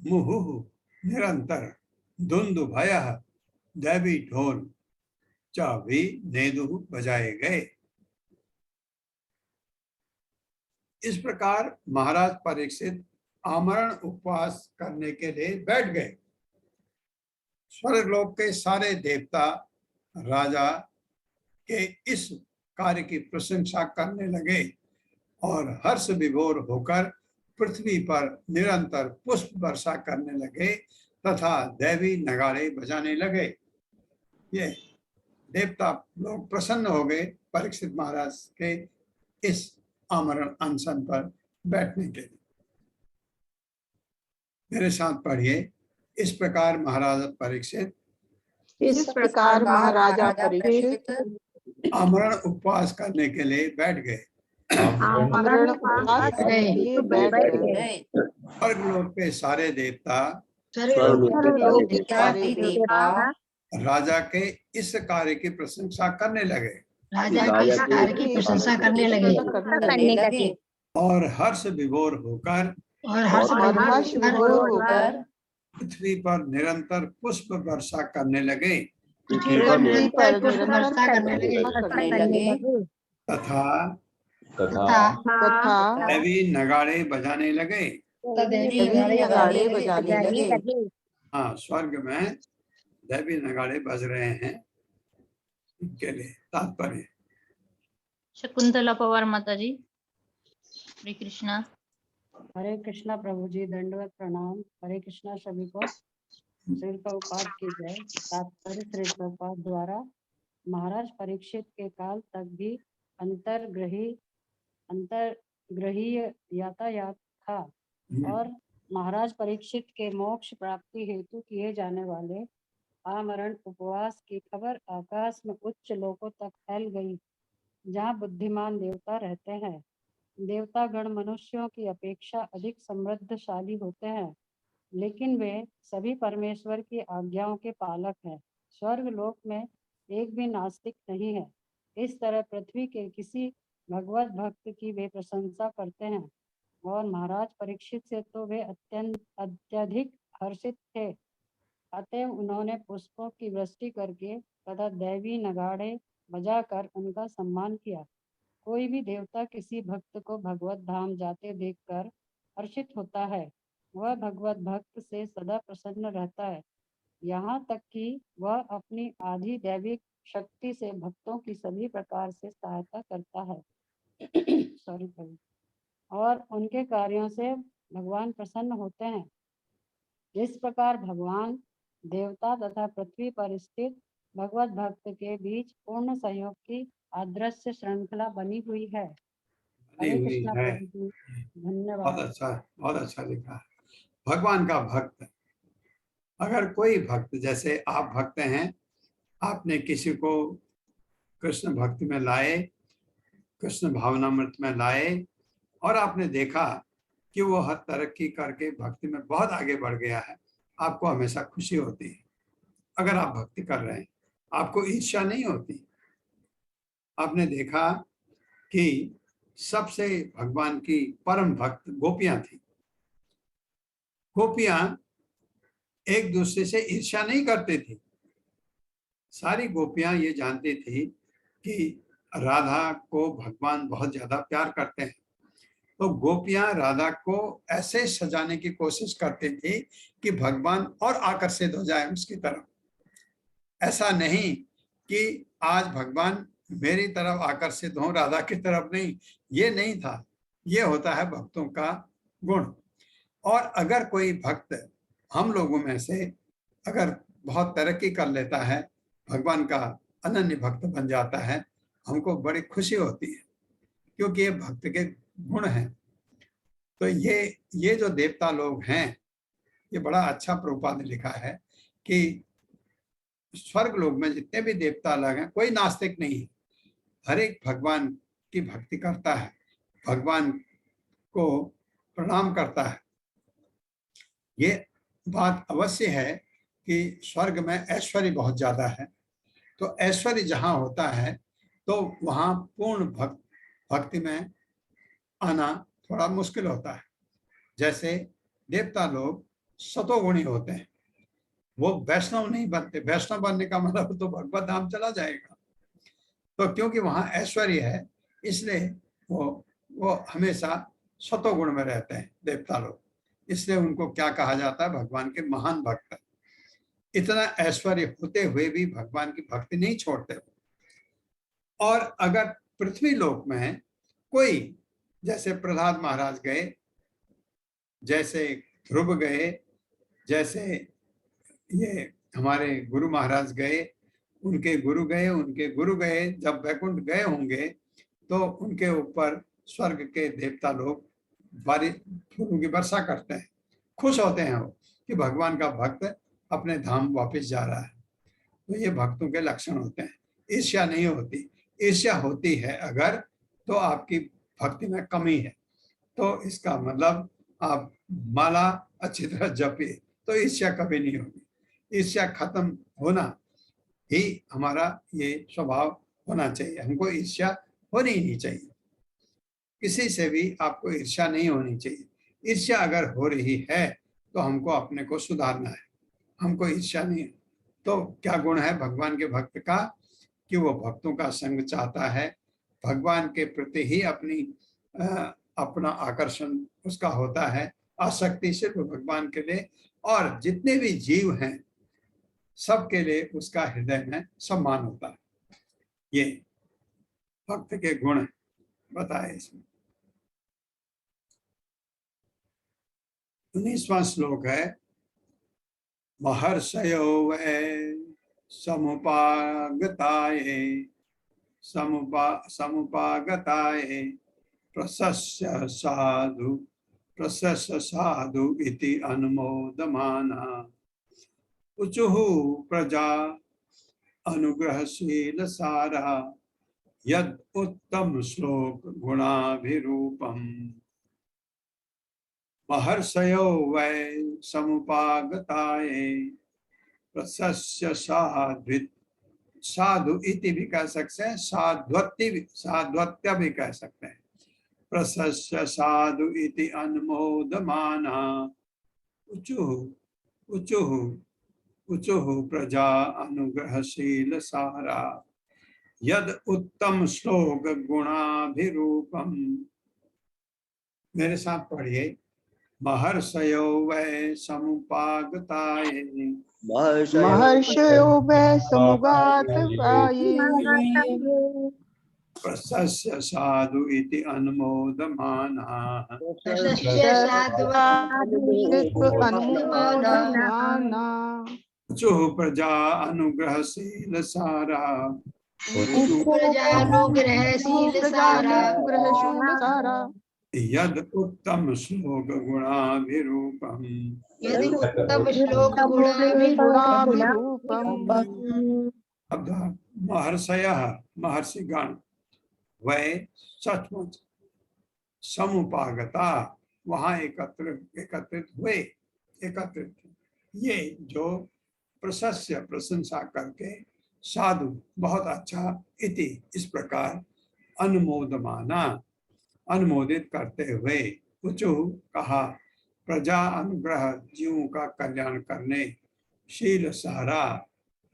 मुहुः निरंतर, दुन्दुभयः दैवी ढोल, च भी नेदुः बजाए गए। इस प्रकार महाराज परीक्षित आमरण उपवास करने के लिए बैठ गए। स्वर्गलोक के सारे देवता राजा के इस कार्य की प्रशंसा करने लगे और हर्ष विभोर होकर पृथ्वी पर निरंतर पुष्प वर्षा करने लगे तथा दैवी नगाड़े बजाने लगे। ये देवता लोग प्रसन्न हो गए परीक्षित महाराज के इस आमरण अनशन पर बैठने के लिए। मेरे साथ पढ़िए, इस प्रकार महाराज परीक्षित आमरण उपवास करने के लिए बैठ गए। आमरण उपवास करने के लिए बैठ गए। स्वर्गलोक के सारे देवता स्वर्गलोक के सारे देवता राजा के इस कार्य की प्रशंसा करने लगे। राजा की इस कार्य की प्रशंसा करने लगे और हर्ष विभोर होकर पृथ्वी पर निरंतर पुष्प वर्षा करने लगे तथा दैवी नगाड़े बजाने लगे। हाँ, स्वर्ग में दैवी नगाड़े बज रहे हैं, इनके लिए तात्पर्य। शकुंतला पवार माता जी, हरे कृष्णा। हरे कृष्णा प्रभु जी, दंडवत प्रणाम। हरे कृष्णा सभी को। श्रील प्रभुपाद की जय। तात्पर्य श्रील प्रभुपाद द्वारा महाराज परीक्षित के काल तक भी अंतर्ग्रहीय यातायात था और महाराज परीक्षित के मोक्ष प्राप्ति हेतु किए जाने वाले आमरण उपवास की खबर आकाश में उच्च लोकों तक फैल गई, जहाँ बुद्धिमान देवता रहते हैं। देवता गण मनुष्यों की अपेक्षा अधिक समृद्धशाली होते हैं, लेकिन वे सभी परमेश्वर की आज्ञाओं के पालक हैं। स्वर्ग लोक में एक भी नास्तिक नहीं है। इस तरह पृथ्वी के किसी भगवत भक्त की वे प्रशंसा करते हैं और महाराज परीक्षित से तो वे अत्यधिक हर्षित थे। अतः उन्होंने पुष्पों की वृष्टि करके तथा दैवी नगाड़े बजाकर उनका सम्मान किया। कोई भी देवता किसी भक्त को भगवत धाम जाते देखकर हर्षित होता है। वह भगवत भक्त से सदा प्रसन्न रहता है, यहाँ तक कि वह अपनी आधी दैविक शक्ति से भक्तों की सभी प्रकार से सहायता करता है सॉरी प्रभु, और उनके कार्यों से भगवान प्रसन्न होते हैं। जिस प्रकार भगवान, देवता तथा पृथ्वी पर स्थित भगवत भक्त के बीच पूर्ण सहयोग की अदृश्य श्रृंखला बनी हुई है। बनी हरे हुई कृष्णा है। प्रभु जी, बहुत धन्यवाद। अच्छा, बहुत अच्छा लिखा है। भगवान का भक्त, अगर कोई भक्त, जैसे आप भक्त हैं, आपने किसी को कृष्ण भक्ति में लाए, कृष्ण भावनामृत में लाए, और आपने देखा कि वो हर तरक्की करके भक्ति में बहुत आगे बढ़ गया है, आपको हमेशा खुशी होती है। अगर आप भक्ति कर रहे हैं, आपको ईर्ष्या नहीं होती। आपने देखा कि सबसे भगवान की परम भक्त गोपियां थी। गोपियां एक दूसरे से ईर्ष्या नहीं करती थी। सारी गोपियां ये जानती थी कि राधा को भगवान बहुत ज्यादा प्यार करते हैं, तो गोपियां राधा को ऐसे सजाने की कोशिश करती थी कि भगवान और आकर्षित हो जाए उसकी तरफ। ऐसा नहीं कि आज भगवान मेरी तरफ आकर्षित हो, राधा की तरफ नहीं, ये नहीं था। ये होता है भक्तों का गुण। और अगर कोई भक्त हम लोगों में से अगर बहुत तरक्की कर लेता है, भगवान का अनन्य भक्त बन जाता है, हमको बड़ी खुशी होती है, क्योंकि ये भक्त के गुण हैं। तो ये जो देवता लोग हैं, ये बड़ा अच्छा प्रभुपाद ने लिखा है कि स्वर्ग लोक में जितने भी देवता लोग हैं, कोई नास्तिक नहीं है। हर एक भगवान की भक्ति करता है, भगवान को प्रणाम करता है। ये बात अवश्य है कि स्वर्ग में ऐश्वर्य बहुत ज्यादा है, तो ऐश्वर्य जहां होता है तो वहां पूर्ण भक्ति में आना थोड़ा मुश्किल होता है। जैसे देवता लोग सतोगुणी होते हैं, वो वैष्णव नहीं बनते। वैष्णव बनने का मतलब तो भगवत धाम चला जाएगा। तो क्योंकि वहां ऐश्वर्य है, इसलिए वो हमेशा सतोगुण में रहते हैं देवता लोग। इसलिए उनको क्या कहा जाता है? भगवान के महान भक्त। इतना ऐश्वर्य होते हुए भी भगवान की भक्ति नहीं छोड़ते। और अगर पृथ्वी लोक में कोई, जैसे प्रहलाद महाराज गए, जैसे ध्रुव गए, जैसे ये हमारे गुरु महाराज गए, उनके गुरु गए, जब वैकुंठ गए होंगे तो उनके ऊपर स्वर्ग के देवता लोग बारिश फूलों की वर्षा करते हैं, खुश होते हैं वो कि भगवान का भक्त अपने धाम वापस जा रहा है। तो ये भक्तों के लक्षण होते हैं। ईर्ष्या नहीं होती। ईर्ष्या होती है अगर, तो आपकी भक्ति में कमी है। तो इसका मतलब आप माला अच्छी तरह जपिए तो ईर्ष्या कभी नहीं होगी। ईर्ष्या खत्म होना ही हमारा ये स्वभाव होना चाहिए। हमको ईर्ष्या होनी ही नहीं चाहिए। किसी से भी आपको ईर्ष्या नहीं होनी चाहिए। ईर्ष्या अगर हो रही है तो हमको अपने को सुधारना है। हमको ईर्ष्या नहीं। तो क्या गुण है भगवान के भक्त का? कि वो भक्तों का संग चाहता है, भगवान के प्रति ही अपना आकर्षण उसका होता है, आसक्ति सिर्फ भगवान के लिए, और जितने भी जीव हैं सबके लिए उसका हृदय में सम्मान होता है। ये भक्त के गुण बताए इसमें। 19वां श्लोक है, महर्षयो वै समुपागताये प्रशस्य साधु इति अनुमोदमाना उचुः प्रजा अनुग्रहशील सारा यद उत्तम श्लोक गुणाभिरूपम्। महर्षयो वै समुपागताये प्रशस्य साधु इति भी कह सकते हैं, साध्वत्य भी कह सकते हैं। प्रशस्य साधु इति अनुमोदमाना उचुः प्रजा अनुग्रहशील सारा यद उत्तम श्लोक गुणाभिरूपम। मेरे साथ पढ़िए। महर्षयो वै समुपागताये महर्षयो वै समुगातये प्रशस्य साधु इति अनुमोदमानाः अनुमोदमाना चुः प्रजा अनुग्रहशील सारा प्रजानुग्रहशील सारा प्रजानुग्रहशील सारा यद उत्तम श्लोक गुणाभिरूपम् यदि उत्तम श्लोक गुणाभिरूपम् अब महर्षयः महर्षिगण वै सचमुच समुपागता वहां एकत्रित हुए एकत्रित ये जो प्रशस्य प्रशंसा करके साधु बहुत अच्छा इति इस प्रकार अनुमोदमाना अनुमोदित करते हुए उचु कहा प्रजा अनुग्रह जीवों का कल्याण करने शील सारा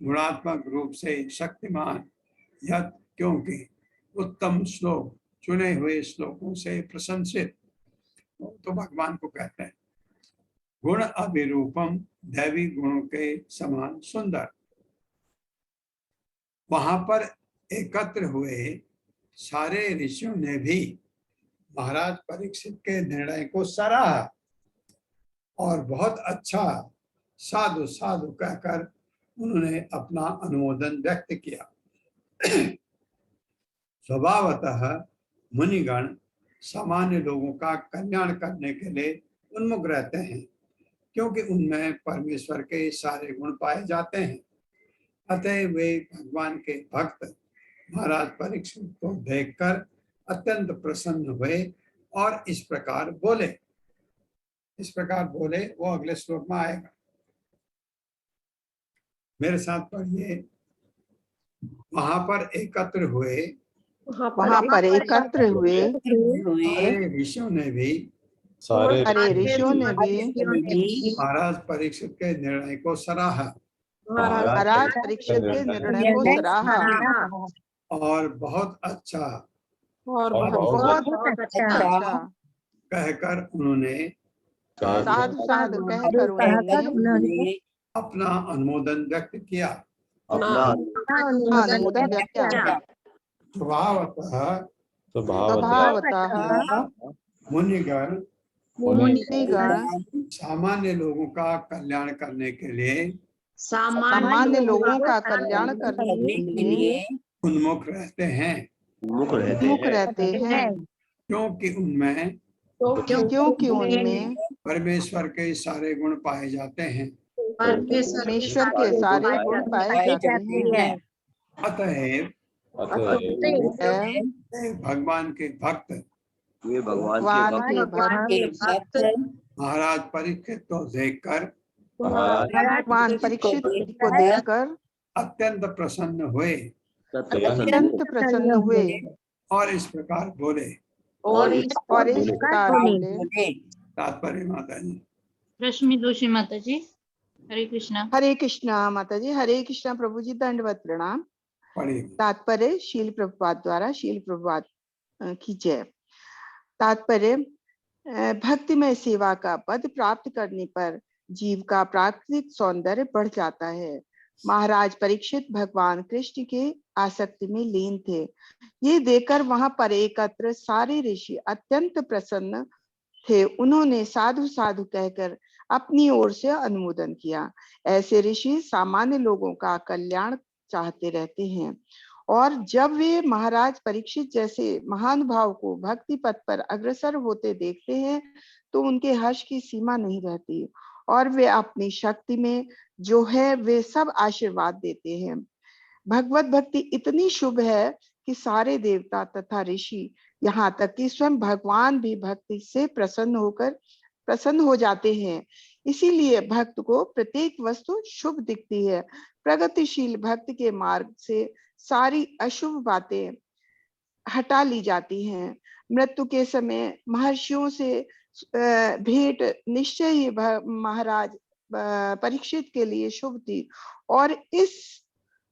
गुणात्मक रूप से शक्तिमान यद क्योंकि उत्तम श्लोक चुने हुए श्लोकों से प्रशंसित तो भगवान को कहते हैं गुण अभिरूपम दैवी गुणों के समान सुंदर वहां पर एकत्र हुए सारे ऋषियों ने भी महाराज परीक्षित के निर्णय को सराहा और बहुत अच्छा साधु साधु कहकर उन्होंने अपना अनुमोदन व्यक्त किया। स्वभावतः मुनिगण सामान्य लोगों का कल्याण करने के लिए उन्मुख रहते हैं क्योंकि उनमें परमेश्वर के सारे गुण पाए जाते हैं। अतः वे भगवान के भक्त महाराज परीक्षित को देखकर अत्यंत प्रसन्न हुए और इस प्रकार बोले वो अगले श्लोक में आएगा। मेरे साथ पढ़िए। वहां पर एकत्र हुए सारे ऋषियों ने भी महाराज परीक्षित के निर्णय को सराहा और बहुत अच्छा कहकर उन्होंने अपना अनुमोदन व्यक्त किया। स्वभावतः मुनिगण सामान्य लोगों का कल्याण करने के लिए उन्मुख रहते हैं क्योंकि उनमें परमेश्वर के सारे गुण पाए जाते हैं। अतएव भगवान के भक्त महाराज परीक्षित को देखकर अत्यंत प्रसन्न हुए और इस प्रकार बोले। तात्पर्य माता जी। रश्मि जोशी माता जी। हरे कृष्णा माता जी। हरे कृष्णा प्रभु जी। दंडवत प्रणाम। तात्पर्य शील प्रभुपाद द्वारा शील प्रभुपाद की जय। तात्पर्य भक्तिमय सेवा का पद प्राप्त करने पर जीव का प्राकृतिक सौंदर्य बढ़ जाता है। महाराज परीक्षित भगवान कृष्ण के आसक्ति में लीन थे। ये देखकर वहां पर एकत्र सारे ऋषि अत्यंत प्रसन्न थे। उन्होंने साधु साधु कहकर अपनी ओर से अनुमोदन किया। ऐसे ऋषि सामान्य लोगों का कल्याण चाहते रहते हैं और जब वे महाराज परीक्षित जैसे महानुभाव को भक्ति पथ पर अग्रसर होते देखते हैं तो उनके हर्ष की सीमा नहीं रहती और वे अपनी शक्ति में जो है वे सब आशीर्वाद देते हैं। भगवत भक्ति इतनी शुभ है कि सारे देवता तथा ऋषि यहाँ तक कि स्वयं भगवान भी भक्ति से प्रसन्न हो जाते हैं। इसीलिए भक्त को प्रत्येक वस्तु शुभ दिखती है। प्रगतिशील भक्त के मार्ग से सारी अशुभ बातें हटा ली जाती हैं। मृत्यु के समय महर्षियों से भेंट निश्चय ही महाराज परीक्षित के लिए शुभ थी और इस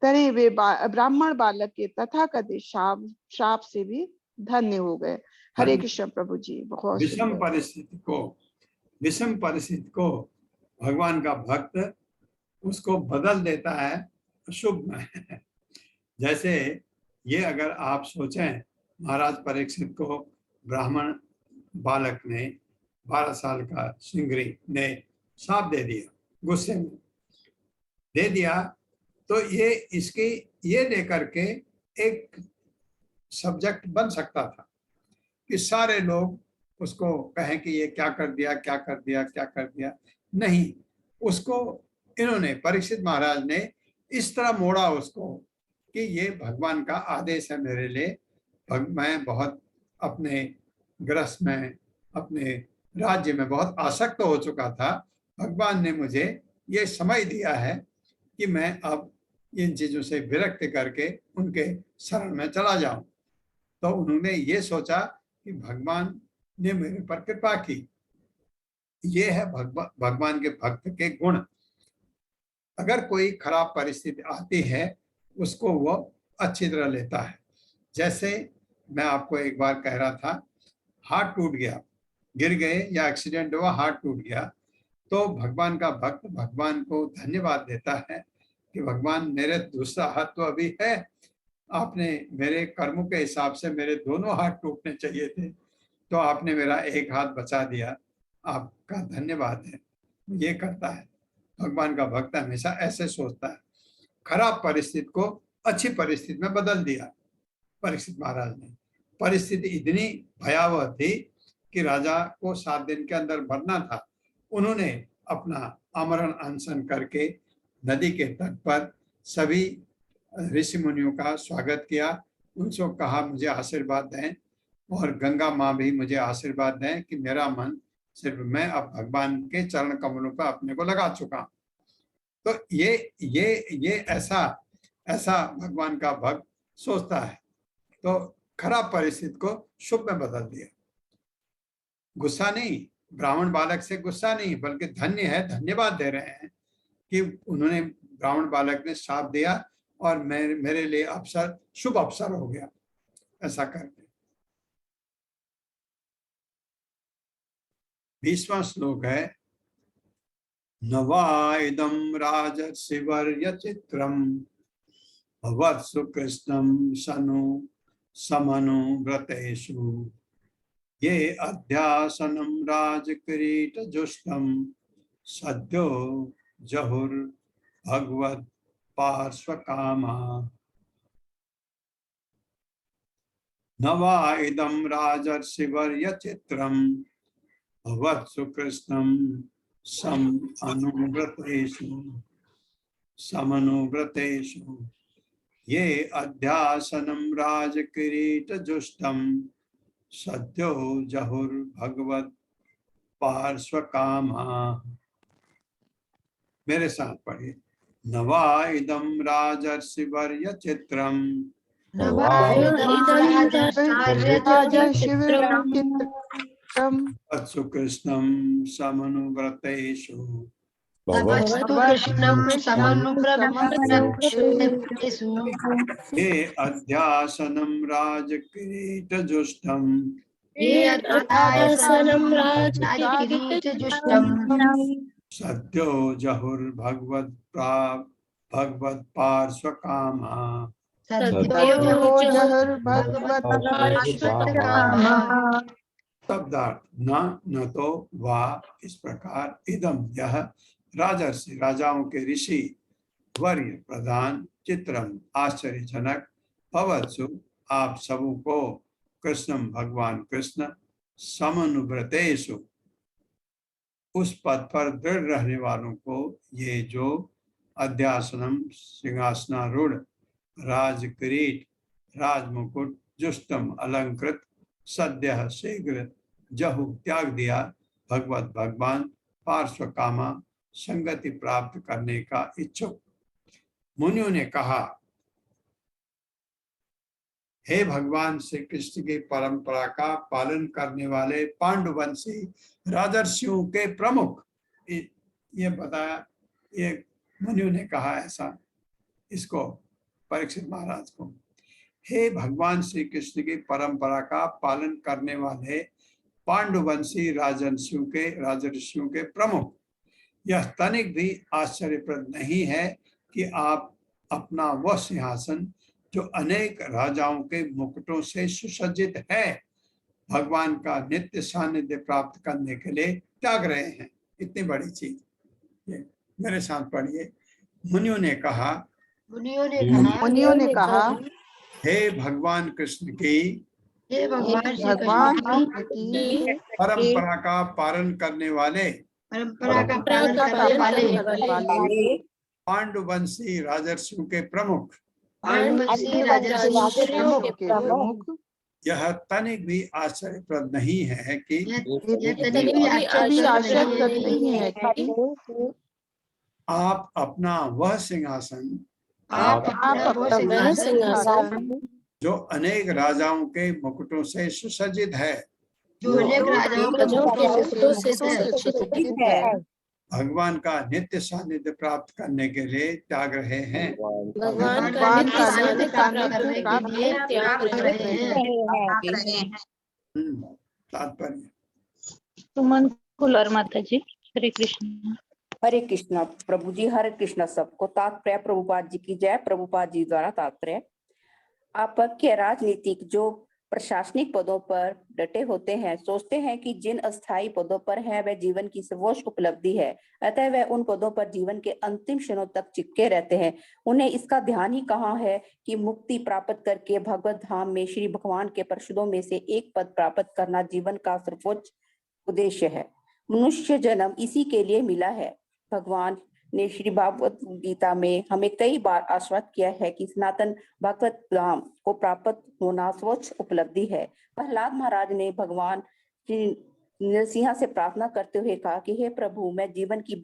तरह वे ब्राह्मण बालक के तथाकथित श्राप से भी धन्य हो गए। हरे कृष्ण प्रभु जी। बहुत विषम परिस्थिति को विषम परिस्थिति को भगवान का भक्त उसको बदल देता है शुभ में। जैसे ये अगर आप सोचें, महाराज परीक्षित को ब्राह्मण बालक ने 12 साल का सिंगरी ने शाप दे दिया, गुस्से में दे दिया, तो ये इसकी ये लेकर के एक सब्जेक्ट बन सकता था कि सारे लोग उसको कहें कि ये क्या कर दिया, क्या कर दिया, क्या कर दिया। नहीं, उसको इन्होंने, परीक्षित महाराज ने इस तरह मोड़ा उसको कि ये भगवान का आदेश है मेरे लिए। मैं बहुत अपने ग्रस्त में, अपने राज्य में बहुत आसक्त हो चुका था। भगवान ने मुझे ये समय दिया है कि मैं अब इन चीजों से विरक्त करके उनके शरण में चला जाऊं। तो उन्होंने ये सोचा कि भगवान ने मेरे पर कृपा की। ये है भगवान के भक्त के गुण। अगर कोई खराब परिस्थिति आती है उसको वो अच्छी तरह लेता है। जैसे मैं आपको एक बार कह रहा था, हाथ टूट गया, गिर गए या एक्सीडेंट हुआ, हाथ टूट गया, तो भगवान का भक्त भगवान को धन्यवाद देता है कि भगवान मेरे दूसरा हाथ तो अभी है, आपने मेरे कर्मों के हिसाब से मेरे दोनों हाथ टूटने चाहिए थे, तो आपने मेरा एक हाथ बचा दिया, आपका धन्यवाद है। ये करता है भगवान का भक्त, हमेशा ऐसे सोचता है। खराब परिस्थिति को अच्छी परिस्थिति में बदल दिया परीक्षित महाराज ने। परिस्थिति इतनी भयावह थी कि राजा को 7 दिन के अंदर मरना था। उन्होंने अपना आमरण अनशन करके नदी के तट पर सभी ऋषि मुनियों का स्वागत किया। उनसे कहा मुझे आशीर्वाद दें, और गंगा माँ भी मुझे आशीर्वाद दें कि मेरा मन सिर्फ मैं अब भगवान के चरण कमलों पर अपने को लगा चुका। तो ये ऐसा भगवान का भक्त सोचता है। तो खराब परिस्थिति को शुभ में बदल दिया। गुस्सा नहीं, ब्राह्मण बालक से गुस्सा नहीं, बल्कि धन्य है, धन्यवाद दे रहे हैं कि उन्होंने, ब्राह्मण बालक ने शाप दिया और मेरे लिए अवसर, शुभ अवसर हो गया ऐसा करके। 20वां श्लोक है, नवा इदं राजर्षिवर्य चित्रम भवत्सु कृष्णं सनु समनुव्रतेषु ये अध्यासनं राजकिरीटजुष्टं सद्यो जहुर्भगवत् पार्श्वकामा। नवा इदं राजर्षिवर्य चित्रम भवत्सु कृष्णं समनुव्रतेषु ये अध्यासनं राजकिरीटजुष्टं सद्यो जहुर्भगवत् पार्श्वकामा। मेरे साथ पढ़िए, नवा इदं राजर्षिवर्य चित्रम वत्सु कृष्णं समनुव्रतेषु ये अध्यासनं राजकिरीटजुष्टं सद्यो जहुर्भगवत् पार्श्वकामा। शब्दार्थ, न तो वा, इस प्रकार, इदम यह, राजर्षि राजाओं के ऋषि, वर्य प्रधान, चित्रम आश्चर्यजनक, भवत्सु आप सबों को, कृष्णम भगवान कृष्ण, समनुव्रतेषु उस पद पर दृढ़ रहने वालों को, ये जो अध्यासनम सिंहासनारूढ़, राजकिरीट राजमुकुट, जुष्टम अलंकृत, सद्य शीघ्र, जहु त्याग दिया, भगवत भगवान, पार्श्वकामा संगति प्राप्त करने का इच्छुक। मुनियों ने कहा, हे भगवान श्री कृष्ण की परंपरा का पालन करने वाले पांडुवंशी राजर्षियों के प्रमुख, ये बताया, ये मुनियों ने कहा ऐसा इसको परीक्षित महाराज को। हे भगवान श्री कृष्ण की परंपरा का पालन करने वाले पांडुवंशी राजर्षियों के प्रमुख। यह तनिक भी आश्चर्यप्रद नहीं है कि आप अपना वह सिंहासन जो अनेक राजाओं के मुकुटों से सुसज्जित है, भगवान का नित्य सानिध्य प्राप्त करने के लिए त्याग रहे हैं। इतनी बड़ी चीज। ये मेरे साथ पढ़िए। मुनियों ने कहा, हे भगवान कृष्ण की, हे भगवान श्री भगवान कृष्ण की परंपरा का पालन करने वाले, परंपरा का पालन करने वाले पांडुवंशी राजर्षियों के प्रमुख, पांडुवंशी राजर्षियों के प्रमुख, यह तनिक भी आश्चर्यप्रद नहीं है कि यह तनिक भी आश्चर्यप्रद नहीं है कि आप अपना वह सिंहासन जो अनेक राजाओं के मुकुटों से सुसज्जित है, जो अनेक राजाओं के मुकुटों से सुसज्जित है, भगवान का नित्य सानिध्य प्राप्त करने के लिए त्याग रहे हैं। भगवान का नित्य सानिध्य प्राप्त करने के लिए त्याग रहे हैं। तात्पर्य। सुमन कुलर माता जी। हरे कृष्ण। हरे कृष्णा प्रभु जी। हरे कृष्णा सबको। तात्पर्य प्रभुपाद जी की जय। प्रभुपाद जी द्वारा तात्पर्य। आपके राजनीतिक जो प्रशासनिक पदों पर डटे होते हैं सोचते हैं कि जिन अस्थायी पदों पर है वह जीवन की सर्वोच्च उपलब्धि है, अतः वह उन पदों पर जीवन के अंतिम क्षणों तक चिपके रहते हैं। उन्हें इसका ध्यान ही कहाँ है कि मुक्ति प्राप्त करके भगवत धाम में श्री भगवान के पार्षदों में से एक पद प्राप्त करना जीवन का सर्वोच्च उद्देश्य है। मनुष्य जन्म इसी के लिए मिला है। भगवान ने श्री भागवत गीता में हमें कई बार आश्वस्त किया है कि सनातन भगवत धाम को प्राप्त होना सर्वोच्च उपलब्धि है। प्रहलाद महाराज ने भगवान श्री नरसिंह से प्रार्थना करते हुए कहा कि हे प्रभु, मैं जीवन की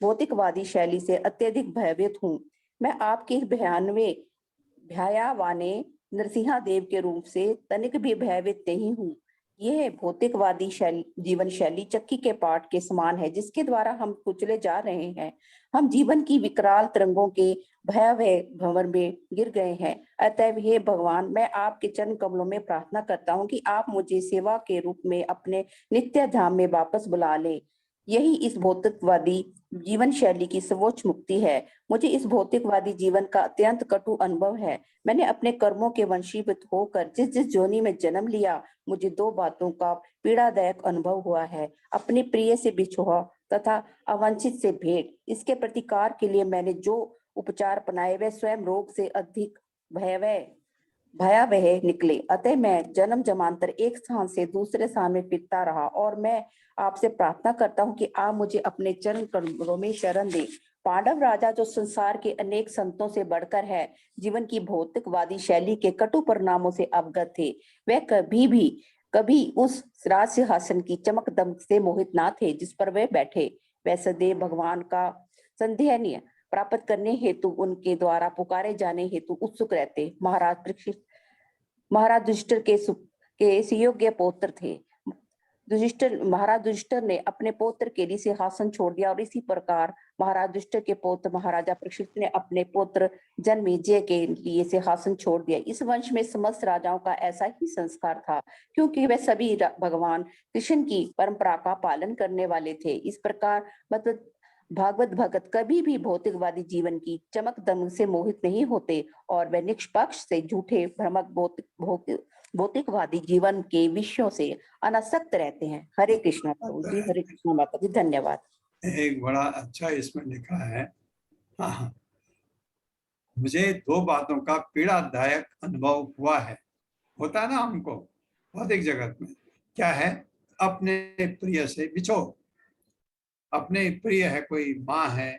भौतिकवादी शैली से अत्यधिक भयभीत हूँ। मैं आपके भयावाने नरसिंह देव के रूप से तनिक भी भयभीत नहीं हूँ। यह भौतिकवादी जीवन शैली चक्की के पाट के समान है जिसके द्वारा हम कुचले जा रहे हैं। हम जीवन की विकराल तरंगों के भयावह भंवर में गिर गए हैं। अतः हे भगवान, मैं आपके चरण कमलों में प्रार्थना करता हूँ कि आप मुझे सेवा के रूप में अपने नित्य धाम में वापस बुला ले। यही इस भौतिकवादी जीवन शैली की सर्वोच्च मुक्ति है। मुझे इस भौतिकवादी जीवन का अत्यंत कटु अनुभव है। मैंने अपने कर्मों के वंशीभूत होकर जिस जिस जोनि में जन्म लिया, मुझे दो बातों का पीड़ादायक अनुभव हुआ है। अपने प्रिय से बिछोहा तथा अवंचित से भेंट। इसके प्रतिकार के लिए मैंने जो उपचार अपनाए वे स्वयं रोग से अधिक भयावह निकले। अतः मैं जन्म जमांतर एक स्थान से दूसरे स्थान में फिरता रहा और मैं आपसे प्रार्थना करता हूँ कि आप मुझे अपने चरण कमलों में शरण दें। पांडव राजा जो संसार के अनेक संतों से बढ़कर है, जीवन की भौतिकवादी शैली के कटु परिणामों से अवगत थे। वे कभी उस राज सिंहासन की चमक दमक से मोहित ना थे जिस पर वे बैठे। वे सदैव भगवान का संध्यान्य प्राप्त करने हेतु उनके द्वारा पुकारे जाने हेतु उत्सुक रहते। महाराज युधिष्ठिर के सुयोग्य पौत्र थे। महाराज युधिष्ठिर ने अपने पौत्र के लिए सिंहासन छोड़ दिया और इसी प्रकार महाराज युधिष्ठिर के पौत्र महाराजा परीक्षित ने अपने पुत्र जन्मेजय के लिए सिंहासन छोड़ दिया। इस वंश में समस्त राजाओं का ऐसा ही संस्कार था क्योंकि वे सभी भगवान कृष्ण की परंपरा का पालन करने वाले थे। इस प्रकार भागवत भगत कभी भी भौतिकवादी जीवन की चमक दमक से मोहित नहीं होते और वे निष्पक्ष से झूठे भ्रमक भौतिकवादी जीवन के विषयों से अनासक्त रहते हैं। हरे कृष्णा प्रभु जी। हरे कृष्णा माता जी। धन्यवाद। एक बड़ा अच्छा इसमें लिखा है। हाँ, मुझे दो बातों का पीड़ादायक अनुभव हुआ है। होता है ना हमको भौतिक जगत में। क्या है? अपने प्रिय से बिछो। अपने प्रिय है, कोई माँ है,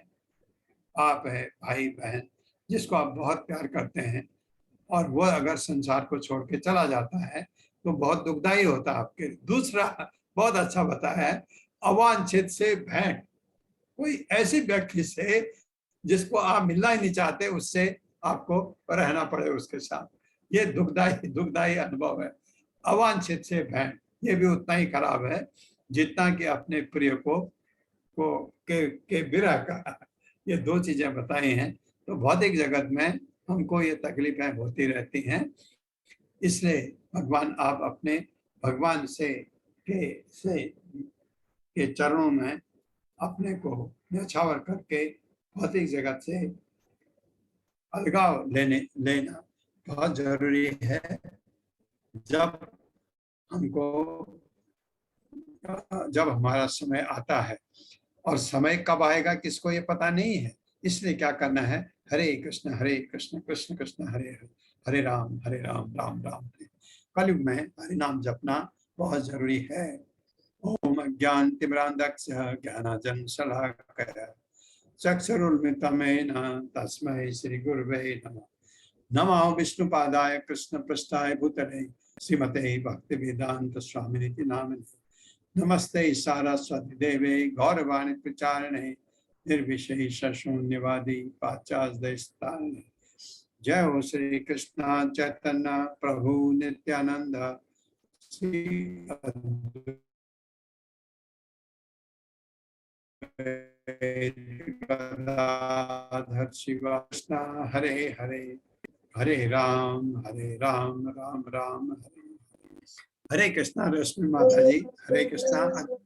बाप है, भाई बहन, जिसको आप बहुत प्यार करते हैं और वह अगर संसार को छोड़ के चला जाता है तो बहुत दुखदाई होता है आपके। दूसरा बहुत अच्छा बताया है, अवांछित से भेंट। कोई ऐसी व्यक्ति से जिसको आप मिलना ही नहीं चाहते, उससे आपको रहना पड़े उसके साथ। ये दुखदाई अनुभव है। अवांछित से भेंट ये भी उतना ही खराब है जितना कि अपने प्रिय के विरह का। ये दो चीजें बताई हैं। तो भौतिक जगत में हमको ये तकलीफें होती रहती हैं। इसलिए भगवान आप अपने भगवान के चरणों में अपने को न्यौछावर करके भौतिक जगत से अलगाव लेना बहुत जरूरी है। जब हमारा समय आता है, और समय कब आएगा किसको ये पता नहीं है, इसलिए क्या करना है, हरे कृष्ण कृष्ण कृष्ण हरे हरे, हरे राम राम राम हरे। कलयुग में हरि नाम जपना बहुत जरूरी है। ओम ज्ञान तिमिरांधस्य ज्ञानांजन शलाकया चक्षुरुन्मिलितं तस्मै श्री गुरवे नमः। नमो विष्णुपादाय कृष्ण पृष्ठाय भूतले श्रीमते भक्ति वेदांत स्वामिनिति नामिने। नमस्ते सारस्वती देवे गौरवाणी प्रचारिणे निर्विशेष शून्यवादी पाश्चात्य। जय हो श्री कृष्ण चैतन्य प्रभु नित्यानंद श्री गदाधर शिवाकृष्ण हरे हरे, हरे राम राम राम हरे हरे। हरे कृष्णा रश्मि माता जी, हरे कृष्णा।